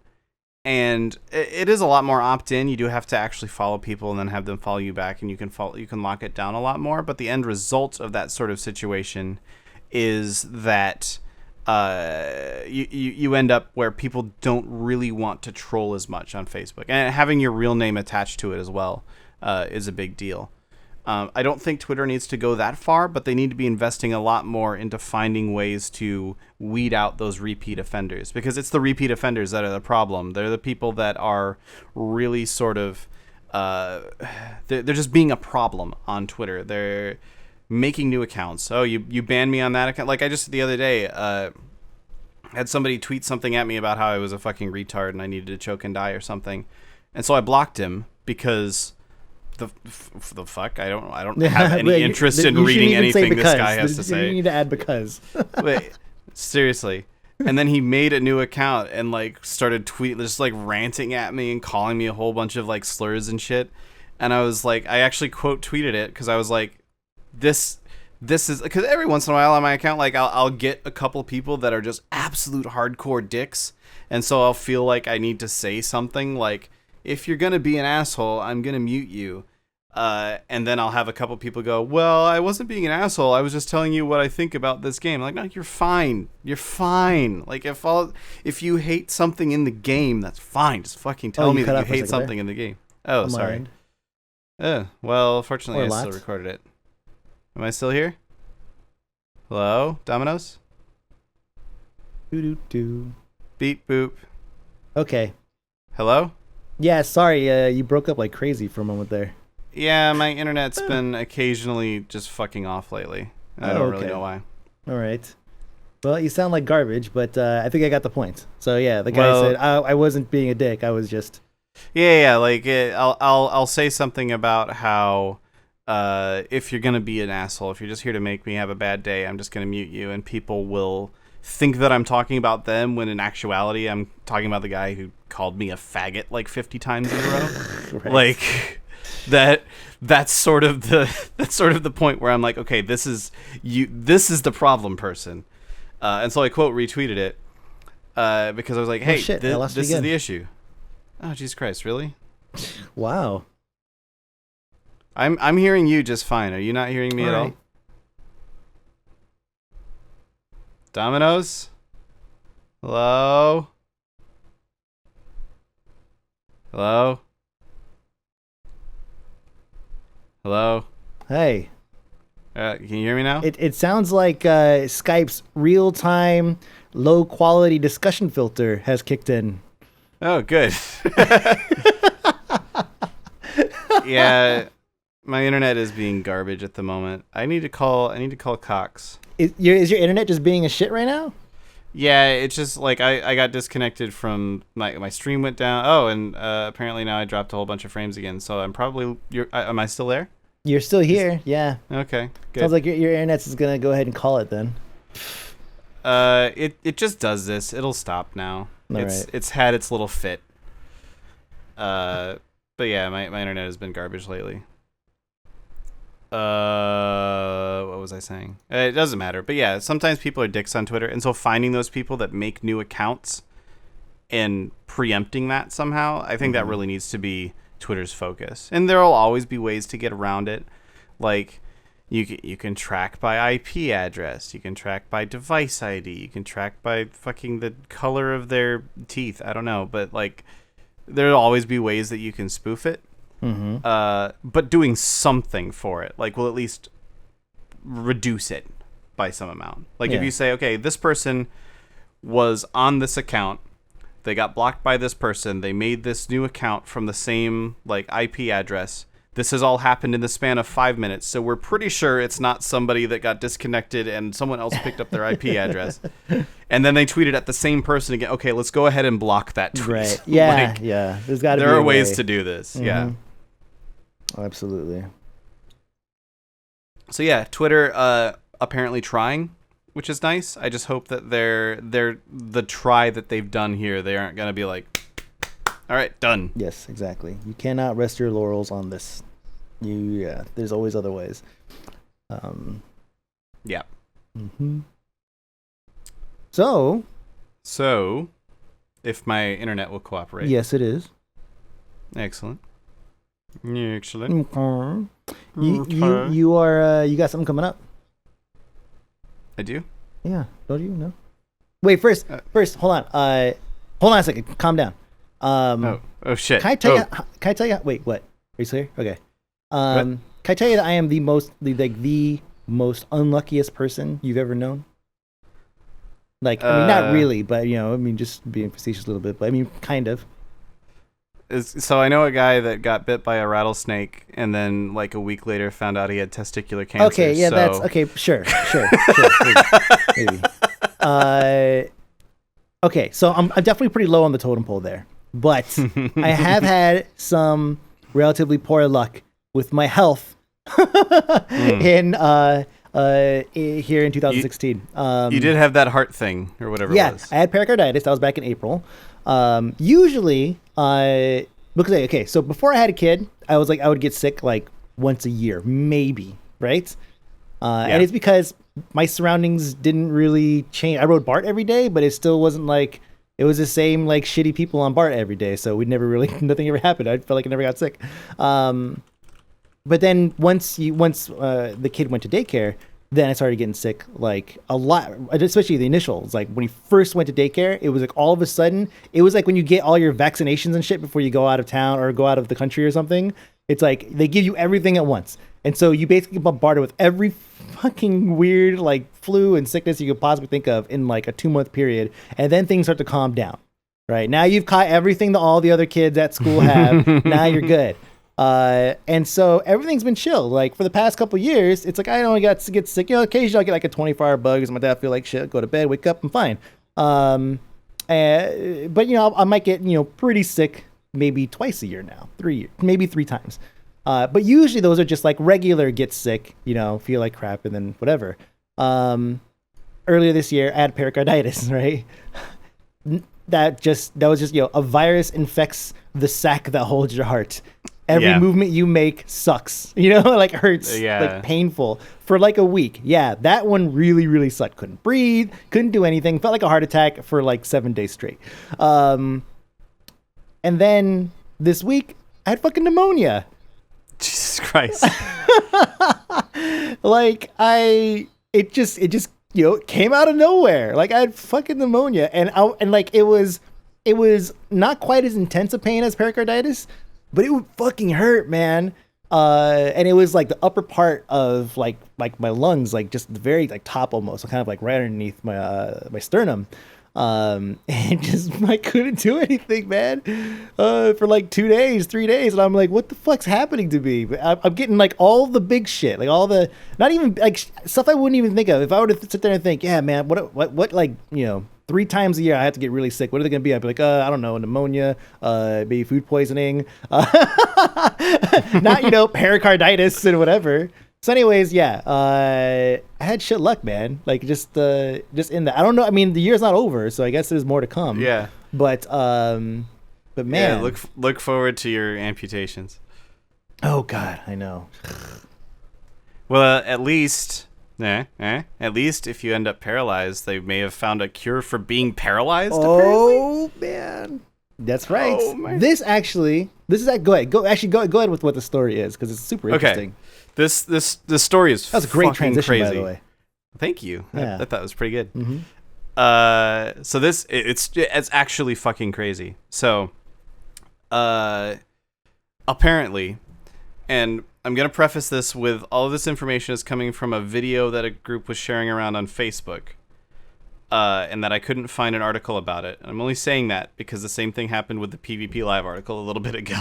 And it is a lot more opt-in. You do have to actually follow people and then have them follow you back, and you can lock it down a lot more. But the end result of that sort of situation is that you end up where people don't really want to troll as much on Facebook, and having your real name attached to it as well is a big deal. I don't think Twitter needs to go that far, but they need to be investing a lot more into finding ways to weed out those repeat offenders, because it's the repeat offenders that are the problem. They're the people that are really sort of they're just being a problem on Twitter. They're making new accounts. Oh, you banned me on that account. Like, I just the other day had somebody tweet something at me about how I was a fucking retard and I needed to choke and die or something, and so I blocked him because the fuck? I don't have any interest in You shouldn't reading even say anything this because. guy has to You say. need to add because. Wait, seriously. And then he made a new account and like started just like ranting at me and calling me a whole bunch of like slurs and shit. And I was like, I actually quote tweeted it because I was like, this is because every once in a while on my account, like I'll get a couple people that are just absolute hardcore dicks, and so I'll feel like I need to say something like, if you're gonna be an asshole, I'm gonna mute you. And then I'll have a couple people go, well, I wasn't being an asshole. I was just telling you what I think about this game. I'm like, no, you're fine. You're fine. Like, if you hate something in the game, that's fine. Just fucking tell me that you hate something in the game. Oh, sorry. Well, fortunately, I still recorded it. Am I still here? Hello? Dominoes? Doo-doo-doo. Beep, boop. Okay. Hello? Yeah, sorry. You broke up like crazy for a moment there. Yeah, my internet's been occasionally just fucking off lately. I don't really know why. All right. Well, you sound like garbage, but I think I got the point. So yeah, the guy said I wasn't being a dick. I was just. Yeah. Like I'll say something about how if you're gonna be an asshole, if you're just here to make me have a bad day, I'm just gonna mute you, and people will think that I'm talking about them when in actuality I'm talking about the guy who called me a faggot like 50 times in a row. Right. Like that's sort of the point where I'm like, okay, this is the problem person. And so I quote retweeted it because I was like, hey, this is the issue. Oh, Jesus Christ, really? Wow. I'm hearing you just fine. Are you not hearing me at all? Dominoes? Hello? Hello? Hello? Hey. Can you hear me now? It sounds like Skype's real-time, low-quality discussion filter has kicked in. Oh, good. Yeah, my internet is being garbage at the moment. I need to call Cox. Is your internet just being a shit right now? Yeah, it's just like I got disconnected from my stream went down. Oh, and apparently now I dropped a whole bunch of frames again. So I'm probably am I still there? You're still here, yeah. Okay, good. Sounds like your internet's is gonna go ahead and call it then. It just does this. It'll stop now. It's had its little fit. But yeah, my internet has been garbage lately. What was I saying? It doesn't matter. But yeah, sometimes people are dicks on Twitter, and so finding those people that make new accounts and preempting that somehow, I think that really needs to be Twitter's focus. And there'll always be ways to get around it. Like you can track by IP address, you can track by device ID, you can track by fucking the color of their teeth. I don't know, but like there'll always be ways that you can spoof it. But doing something for it, like, will at least reduce it by some amount. Like if you say, okay, this person was on this account, they got blocked by this person, they made this new account from the same like IP address. This has all happened in the span of 5 minutes, so we're pretty sure it's not somebody that got disconnected and someone else picked up their IP address. And then they tweeted at the same person again. Okay, let's go ahead and block that tweet. Right. Yeah, yeah. There's got to be there are ways to do this. Yeah. Absolutely. So yeah, Twitter apparently trying, which is nice. I just hope that they're the try that they've done here, they aren't gonna be like, all right, done. Yes, exactly. You cannot rest your laurels on this. There's always other ways. Yeah. So, if my internet will cooperate. Yes, it is. Excellent. Excellent. You got something coming up? I do? Yeah. Don't you? No. Wait, first, hold on. Hold on a second. Calm down. Oh shit. Can I tell you? Wait, what? Are you still here? Okay. Can I tell you that I am the most unluckiest person you've ever known? Like, I mean, not really, but just being facetious a little bit, but I mean, kind of. So I know a guy that got bit by a rattlesnake and then like a week later found out he had testicular cancer. Okay, yeah, that's okay. Sure, maybe. Okay, so I'm definitely pretty low on the totem pole there, but I have had some relatively poor luck with my health in here in 2016. You did have that heart thing or whatever it was. I had pericarditis. That was back in April. Usually, so before I had a kid, I would get sick like once a year, maybe, right? And it's because my surroundings didn't really change. I rode BART every day, but it still wasn't like, it was the same like shitty people on BART every day. So we never really, nothing ever happened. I felt like I never got sick. But then once the kid went to daycare, then I started getting sick like a lot, especially the initials. Like when he first went to daycare, it was like all of a sudden, it was like when you get all your vaccinations and shit before you go out of town or go out of the country or something. It's like they give you everything at once. And so you basically get bombarded with every fucking weird like flu and sickness you could possibly think of in like a 2-month period. And then things start to calm down, right? Now you've caught everything that all the other kids at school have. Now you're good. And so everything's been chill. Like for the past couple of years, it's like I don't get sick. You know, occasionally I'll get like a 24-hour bug because my dad feel like shit, go to bed, wake up, I'm fine. But you know, I might get, you know, pretty sick maybe twice a year now, maybe 3 times. But usually those are just like regular get sick, you know, feel like crap and then whatever. Earlier this year I had pericarditis, right? That was just, you know, a virus infects the sac that holds your heart. Every movement you make sucks, you know, like hurts, like painful for like a week. Yeah, that one really, really sucked. Couldn't breathe, couldn't do anything. Felt like a heart attack for like 7 days straight. And then this week, I had fucking pneumonia. Jesus Christ. Like it just you know, came out of nowhere. Like I had fucking pneumonia, and like it was not quite as intense a pain as pericarditis, but it would fucking hurt, man. And it was like the upper part of like my lungs, like just the very like top almost, kind of like right underneath my sternum. And just I couldn't do anything, man, for like 2 days, 3 days, and I'm like, what the fuck's happening to me? I'm getting like all the big shit, like all the not even like stuff I wouldn't even think of if I were to sit there and think, yeah, man, what like, you know, 3 times a year I have to get really sick. What are they gonna be? I'd be like, I don't know, pneumonia, maybe food poisoning, not, you know, pericarditis and whatever. So anyways, I had shit luck, man. Like just in that. I don't know. I mean, the year's not over, so I guess there's more to come. Yeah. But man. Yeah, look forward to your amputations. Oh God, I know. Well, at least if you end up paralyzed, they may have found a cure for being paralyzed. Oh man. That's right. Oh, this is go ahead with what the story is, because it's super interesting. This story is that was a great transition, crazy. By the way. Thank you. Yeah. I thought it was pretty good. Mm-hmm. So this it's actually fucking crazy. So, apparently, and I'm gonna preface this with all of this information is coming from a video that a group was sharing around on Facebook. And that I couldn't find an article about it. And I'm only saying that because the same thing happened with the PvP Live article a little bit ago.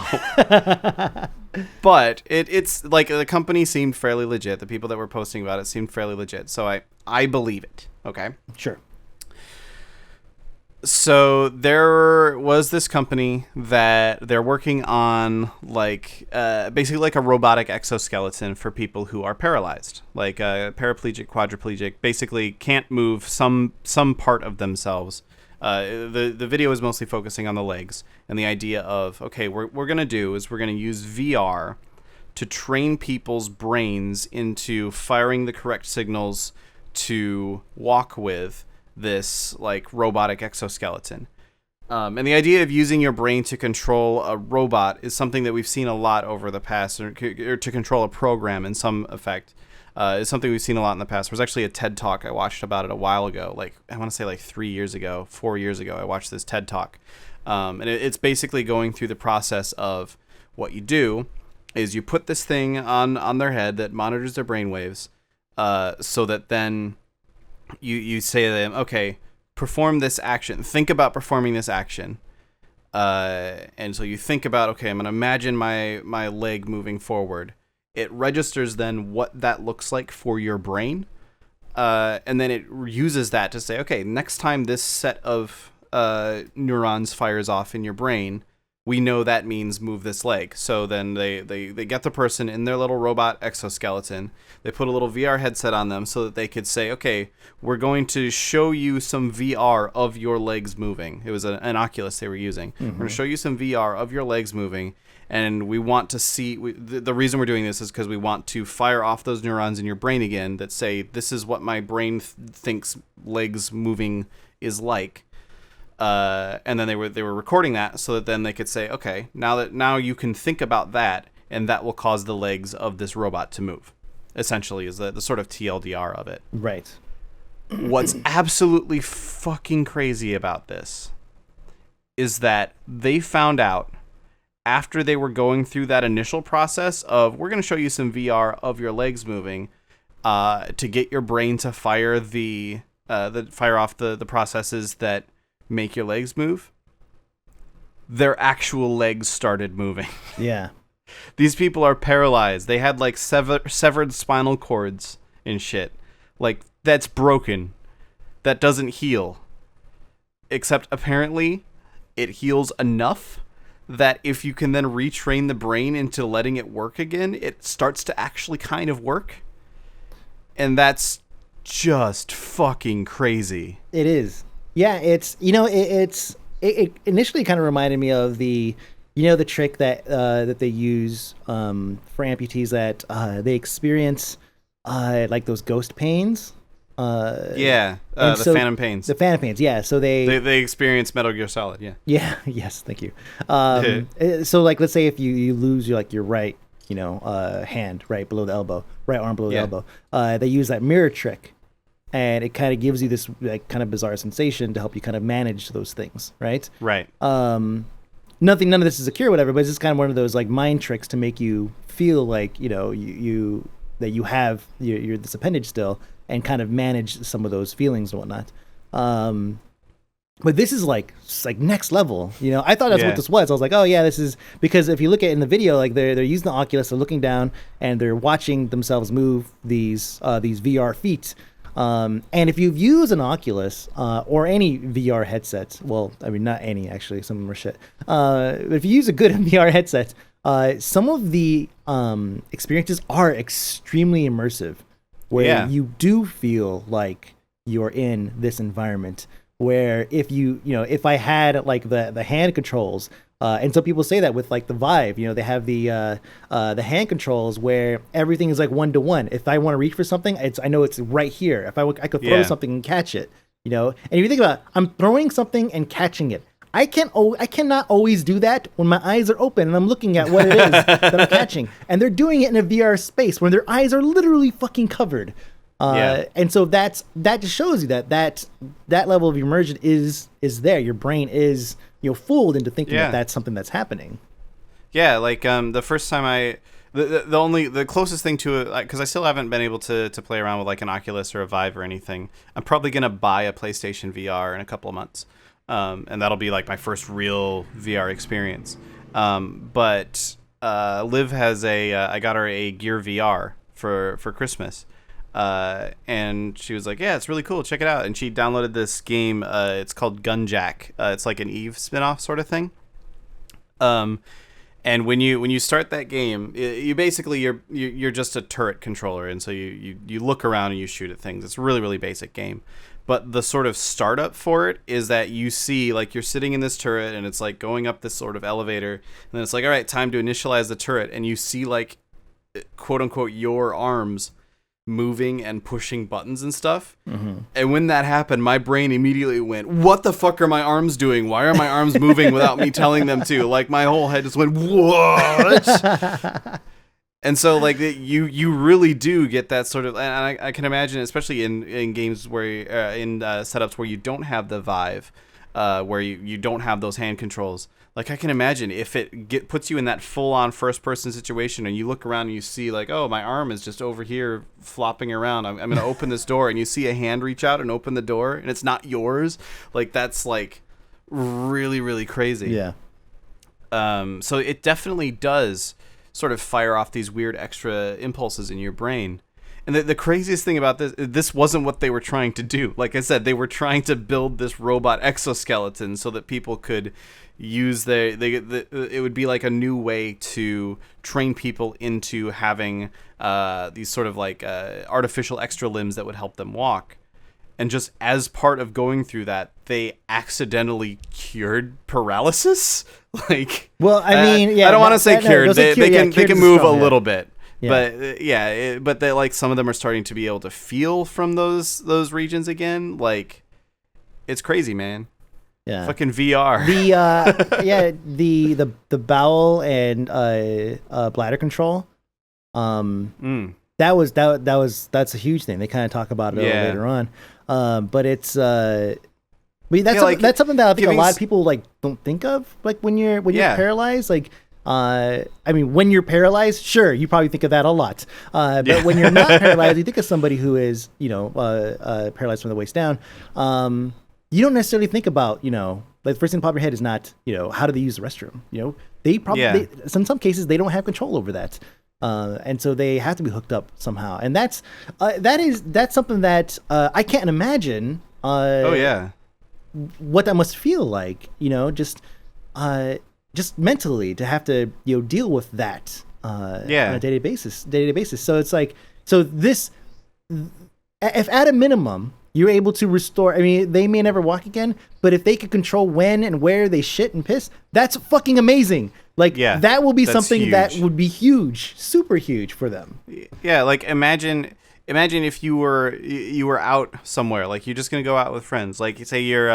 But it's like the company seemed fairly legit. The people that were posting about it seemed fairly legit. So I believe it. Okay? Sure. So there was this company that they're working on like basically like a robotic exoskeleton for people who are paralyzed, like paraplegic, quadriplegic, basically can't move some part of themselves. The video is mostly focusing on the legs, and the idea of, okay, we're going to use VR to train people's brains into firing the correct signals to walk with this like robotic exoskeleton. And the idea of using your brain to control a robot is something that we've seen a lot over the past, or to control a program in some effect, is something we've seen a lot in the past. There was actually a TED Talk I watched about it a while ago, like I want to say like 4 years ago, I watched this TED Talk. And it's basically going through the process of what you do is you put this thing on their head that monitors their brainwaves, so that then you say to them, okay, perform this action. Think about performing this action. And so you think about, okay, I'm going to imagine my leg moving forward. It registers then what that looks like for your brain. And then it uses that to say, okay, next time this set of neurons fires off in your brain, we know that means move this leg. So then they get the person in their little robot exoskeleton. They put a little VR headset on them so that they could say, okay, we're going to show you some VR of your legs moving. It was an Oculus they were using. We're going to show you some VR of your legs moving. And we want to see, the reason we're doing this is because we want to fire off those neurons in your brain again that say, this is what my brain thinks legs moving is like. And then they were recording that so that then they could say, okay, now you can think about that, and that will cause the legs of this robot to move. Essentially, is the sort of TLDR of it. Right. What's absolutely fucking crazy about this is that they found out after they were going through that initial process of, we're going to show you some VR of your legs moving, to get your brain to fire fire off the processes that make your legs move, their actual legs started moving. Yeah. These people are paralyzed. They had like severed spinal cords and shit. Like, that's broken. That doesn't heal. Except apparently it heals enough that if you can then retrain the brain into letting it work again, it starts to actually kind of work. And that's just fucking crazy. It is. Yeah, it's, it initially kind of reminded me of the trick that they use for amputees that they experience like those ghost pains. The phantom pains. The phantom pains, yeah. So they experience Metal Gear Solid, yeah. Yeah, yes, thank you. So like, let's say if you lose your right, hand right below the elbow, right arm below the elbow, they use that mirror trick. And it kind of gives you this like kind of bizarre sensation to help you kind of manage those things, right? Right. None of this is a cure or whatever, but it's just kind of one of those like mind tricks to make you feel like, you that you have your this appendage still and kind of manage some of those feelings and whatnot. But this is like next level, I thought that's what this was. I was like, oh yeah, this is, because if you look at it in the video, like they're using the Oculus, they're looking down and they're watching themselves move these VR feet. And if you've used an Oculus or any VR headset, well, I mean, not any, actually, some of them are shit. But if you use a good VR headset, some of the experiences are extremely immersive, where you do feel like you're in this environment. Where if I had like the hand controls, and some people say that with like the Vive, they have the hand controls where everything is like 1-to-1. If I want to reach for something, I know it's right here. If I could throw something and catch it, and if you think about it, I'm throwing something and catching it. I cannot always do that when my eyes are open and I'm looking at what it is that I'm catching. And they're doing it in a VR space where their eyes are literally fucking covered. And so that just shows you that level of immersion is there. Your brain is fooled into thinking that that's something that's happening. Yeah, like the first time the closest thing to it, because I still haven't been able to play around with like an Oculus or a Vive or anything. I'm probably gonna buy a PlayStation VR in a couple of months, and that'll be like my first real VR experience. But Liv has I got her a Gear VR for Christmas. And she was like, yeah, it's really cool, check it out. And she downloaded this game, it's called Gunjack. It's like an Eve spinoff sort of thing. And when you start that game, you basically you're just a turret controller, and so you look around and you shoot at things. It's a really, really basic game. But the sort of startup for it is that you see, like, you're sitting in this turret and it's like going up this sort of elevator, and then it's like, all right, time to initialize the turret, and you see like, quote unquote, your arms moving and pushing buttons and stuff. And when that happened, my brain immediately went, what the fuck are my arms doing? Why are my arms moving without me telling them to? Like, my whole head just went, what? And so like you really do get that sort of, and I can imagine, especially in games where in setups where you don't have the Vive, where you don't have those hand controls. Like, I can imagine if it puts you in that full-on first-person situation and you look around and you see, like, oh, my arm is just over here flopping around. I'm going to open this door, and you see a hand reach out and open the door, and it's not yours. Like, that's, like, really, really crazy. Yeah. So it definitely does sort of fire off these weird extra impulses in your brain. And the craziest thing about this wasn't what they were trying to do. Like I said, they were trying to build this robot exoskeleton so that people could use it would be like a new way to train people into having these sort of like artificial extra limbs that would help them walk. And just as part of going through that, they accidentally cured paralysis. Like, well, I mean, yeah, I don't want to say cured. They can move a little bit. Yeah. But they, like, some of them are starting to be able to feel from those regions again. Like, it's crazy, man. Yeah. Fucking VR. The bowel and bladder control. That's a huge thing. They kind of talk about it later on. But it's that's something that I think a lot of people like don't think of, like when you're paralyzed. Like I mean, when you're paralyzed, sure, you probably think of that a lot. But when you're not paralyzed, you think of somebody who is, paralyzed from the waist down. You don't necessarily think about, like the first thing that pops in your head is not, how do they use the restroom? They probably, in some cases, they don't have control over that. And so they have to be hooked up somehow. And that's something that I can't imagine. What that must feel like, just mentally to have to, deal with that on a day-to-day basis. So it's like, if at a minimum, you're able to restore. I mean, they may never walk again, but if they could control when and where they shit and piss, that's fucking amazing. Like, that will be something huge. That would be huge, super huge for them. Yeah, like imagine if you were out somewhere, like you're just gonna go out with friends. Like, say you're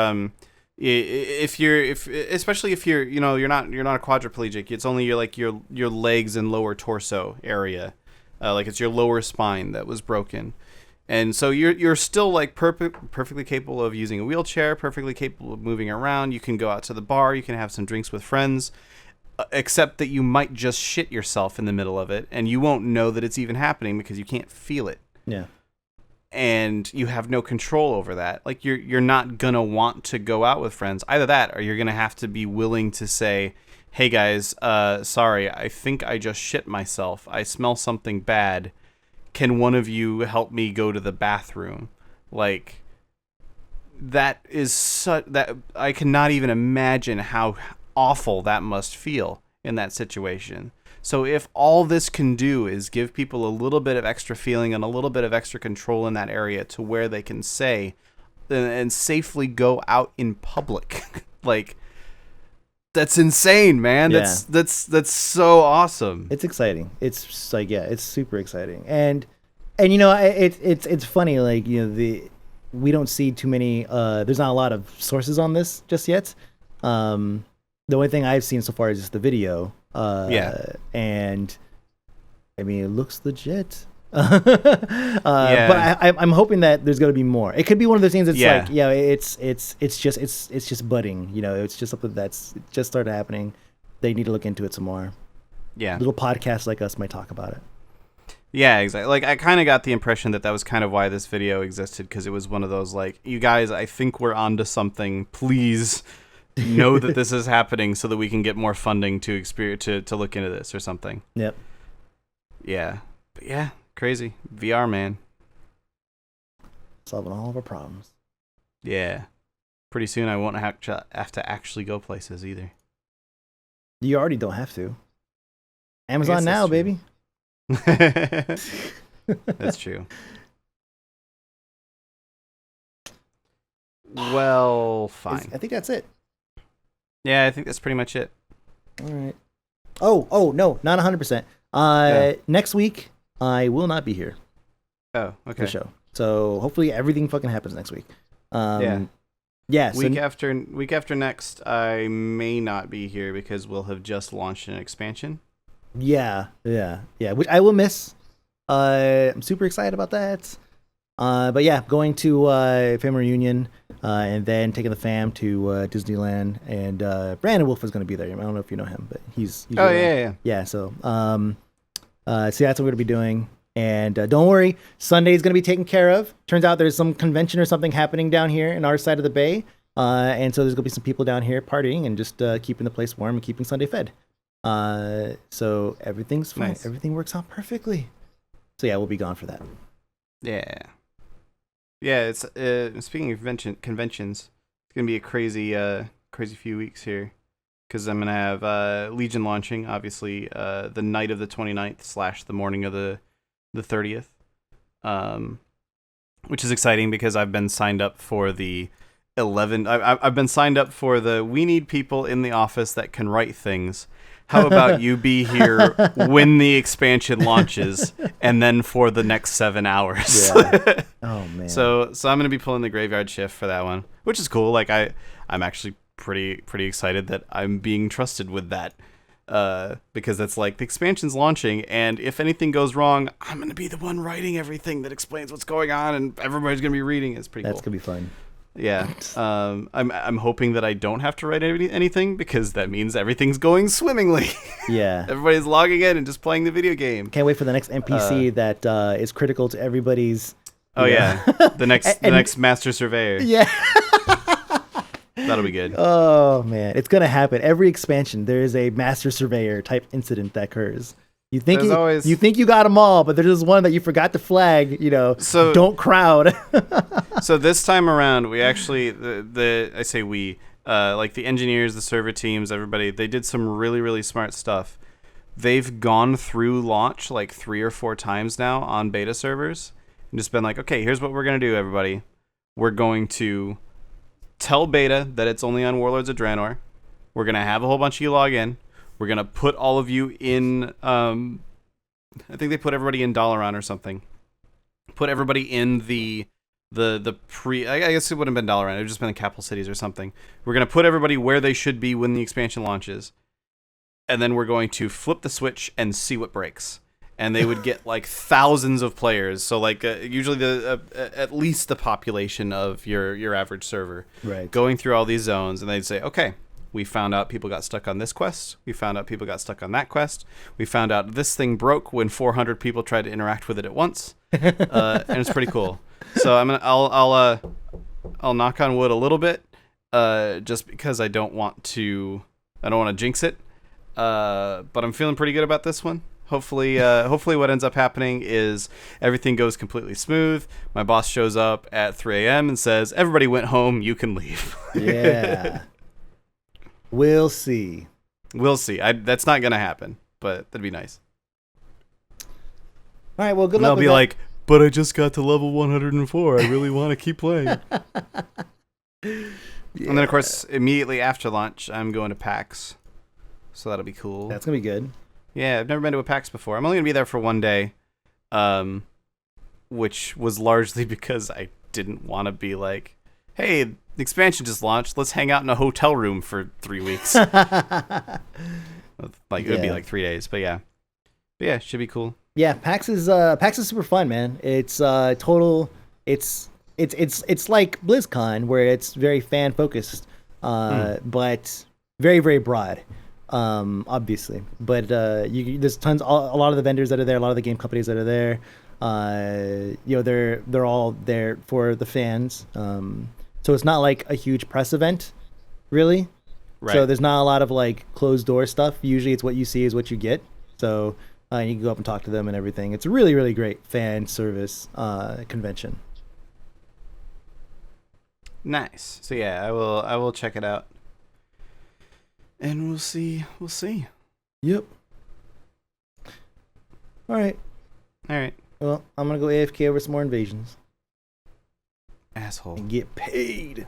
especially if you're you're not a quadriplegic. It's only your legs and lower torso area, like it's your lower spine that was broken. And so you're still like perfectly capable of using a wheelchair, perfectly capable of moving around. You can go out to the bar, you can have some drinks with friends, except that you might just shit yourself in the middle of it, and you won't know that it's even happening because you can't feel it. Yeah. And you have no control over that. Like you're not gonna want to go out with friends. Either that, or you're gonna have to be willing to say, "Hey guys, sorry, I think I just shit myself. I smell something bad. Can one of you help me go to the bathroom?" Like, that is that I cannot even imagine how awful that must feel in that situation. So if all this can do is give people a little bit of extra feeling and a little bit of extra control in that area to where they can say and safely go out in public, like, that's insane, man. Yeah. That's so awesome. It's exciting. It's like, it's super exciting. And it's funny, like, we don't see too many, there's not a lot of sources on this just yet. The only thing I've seen so far is just the video. And I mean, it looks legit. But I'm hoping that there's going to be more. It could be one of those things that's it's just budding. It's just something that's just started happening. They need to look into it some more. Yeah. Little podcasts like us might talk about it. Yeah, exactly. Like, I kind of got the impression that was kind of why this video existed, because it was one of those, like, you guys, I think we're onto something. Please know that this is happening so that we can get more funding to look into this or something. Yep. Yeah. But yeah, crazy. VR, man. Solving all of our problems. Yeah. Pretty soon I won't have to actually go places either. You already don't have to. Amazon now, baby. That's true. Well, fine. I think that's it. Yeah, I think that's pretty much it. All right. Oh, no, not 100%. Next week, I will not be here. Oh, okay. For the show. So hopefully everything fucking happens next week. Yeah. Week after next, I may not be here because we'll have just launched an expansion. Yeah. Which I will miss. I'm super excited about that. But yeah, going to family reunion, and then taking the fam to Disneyland, and Brandon Wolf is going to be there. I don't know if you know him, but he's yeah. So so that's what we're going to be doing. And don't worry, Sunday is going to be taken care of. Turns out there's some convention or something happening down here in our side of the bay, and so there's going to be some people down here partying and just keeping the place warm and keeping Sunday fed. So everything's fine. Nice. Everything works out perfectly. So yeah, we'll be gone for that. Yeah. Yeah, it's speaking of conventions, it's gonna be a crazy few weeks here, because I'm gonna have Legion launching, obviously, the night of the 29th / the morning of the 30th, which is exciting because I've been signed up for the 11. I've been signed up for the we need people in the office that can write things. How about you be here when the expansion launches, and then for the next 7 hours? Yeah. Oh man. So I'm gonna be pulling the graveyard shift for that one, which is cool. Like I'm actually pretty excited that I'm being trusted with that, because it's like the expansion's launching, and if anything goes wrong, I'm gonna be the one writing everything that explains what's going on, and everybody's gonna be reading. It's pretty cool. That's gonna be fun. Yeah. I'm hoping that I don't have to write anything, because that means everything's going swimmingly. Yeah. Everybody's logging in and just playing the video game. Can't wait for the next NPC that is critical to everybody's. Oh yeah, the next Master Surveyor. Yeah. That'll be good. Oh man, it's gonna happen. Every expansion, there is a Master Surveyor type incident that occurs. You think you think you got them all, but there's one that you forgot to flag. So don't crowd. So this time around, we actually I say we like the engineers, the server teams, everybody. They did some really smart stuff. They've gone through launch like 3 or 4 times now on beta servers, and just been like, okay, here's what we're gonna do, everybody. We're going to tell beta that it's only on Warlords of Draenor. We're gonna have a whole bunch of you log in. We're gonna put all of you in. I think they put everybody in Dalaran or something. Put everybody in the pre. I guess it wouldn't have been Dalaran. It would have just been the capital cities or something. We're gonna put everybody where they should be when the expansion launches, and then we're going to flip the switch and see what breaks. And they would get like thousands of players. So like usually at least the population of your average server, right, going through all these zones, and they'd say, okay, we found out people got stuck on this quest. We found out people got stuck on that quest. We found out this thing broke when 400 people tried to interact with it at once, and it's pretty cool. So I'll knock on wood a little bit, just because I don't want to jinx it. But I'm feeling pretty good about this one. Hopefully what ends up happening is everything goes completely smooth. My boss shows up at 3 a.m. and says, "Everybody went home. You can leave." Yeah. We'll see. That's not gonna happen, but that'd be nice. All right. Well, good luck. I'll be like, but I just got to level 104. I really want to keep playing. Yeah. And then, of course, immediately after launch, I'm going to PAX, so that'll be cool. That's gonna be good. Yeah, I've never been to a PAX before. I'm only gonna be there for one day, which was largely because I didn't want to be like, hey, the expansion just launched. Let's hang out in a hotel room for 3 weeks. It would be like 3 days, but yeah, should be cool. Yeah, PAX is super fun, man. It's total. It's like BlizzCon, where it's very fan focused, but very very broad. Obviously, but there's tons. A lot of the vendors that are there, a lot of the game companies that are there. They're all there for the fans. So it's not like a huge press event, really. Right. So there's not a lot of like closed door stuff. Usually it's what you see is what you get. So you can go up and talk to them and everything. It's a really, really great fan service convention. Nice. So yeah, I will check it out. And we'll see. Yep. All right. Well, I'm going to go AFK over some more invasions. Asshole. And get paid.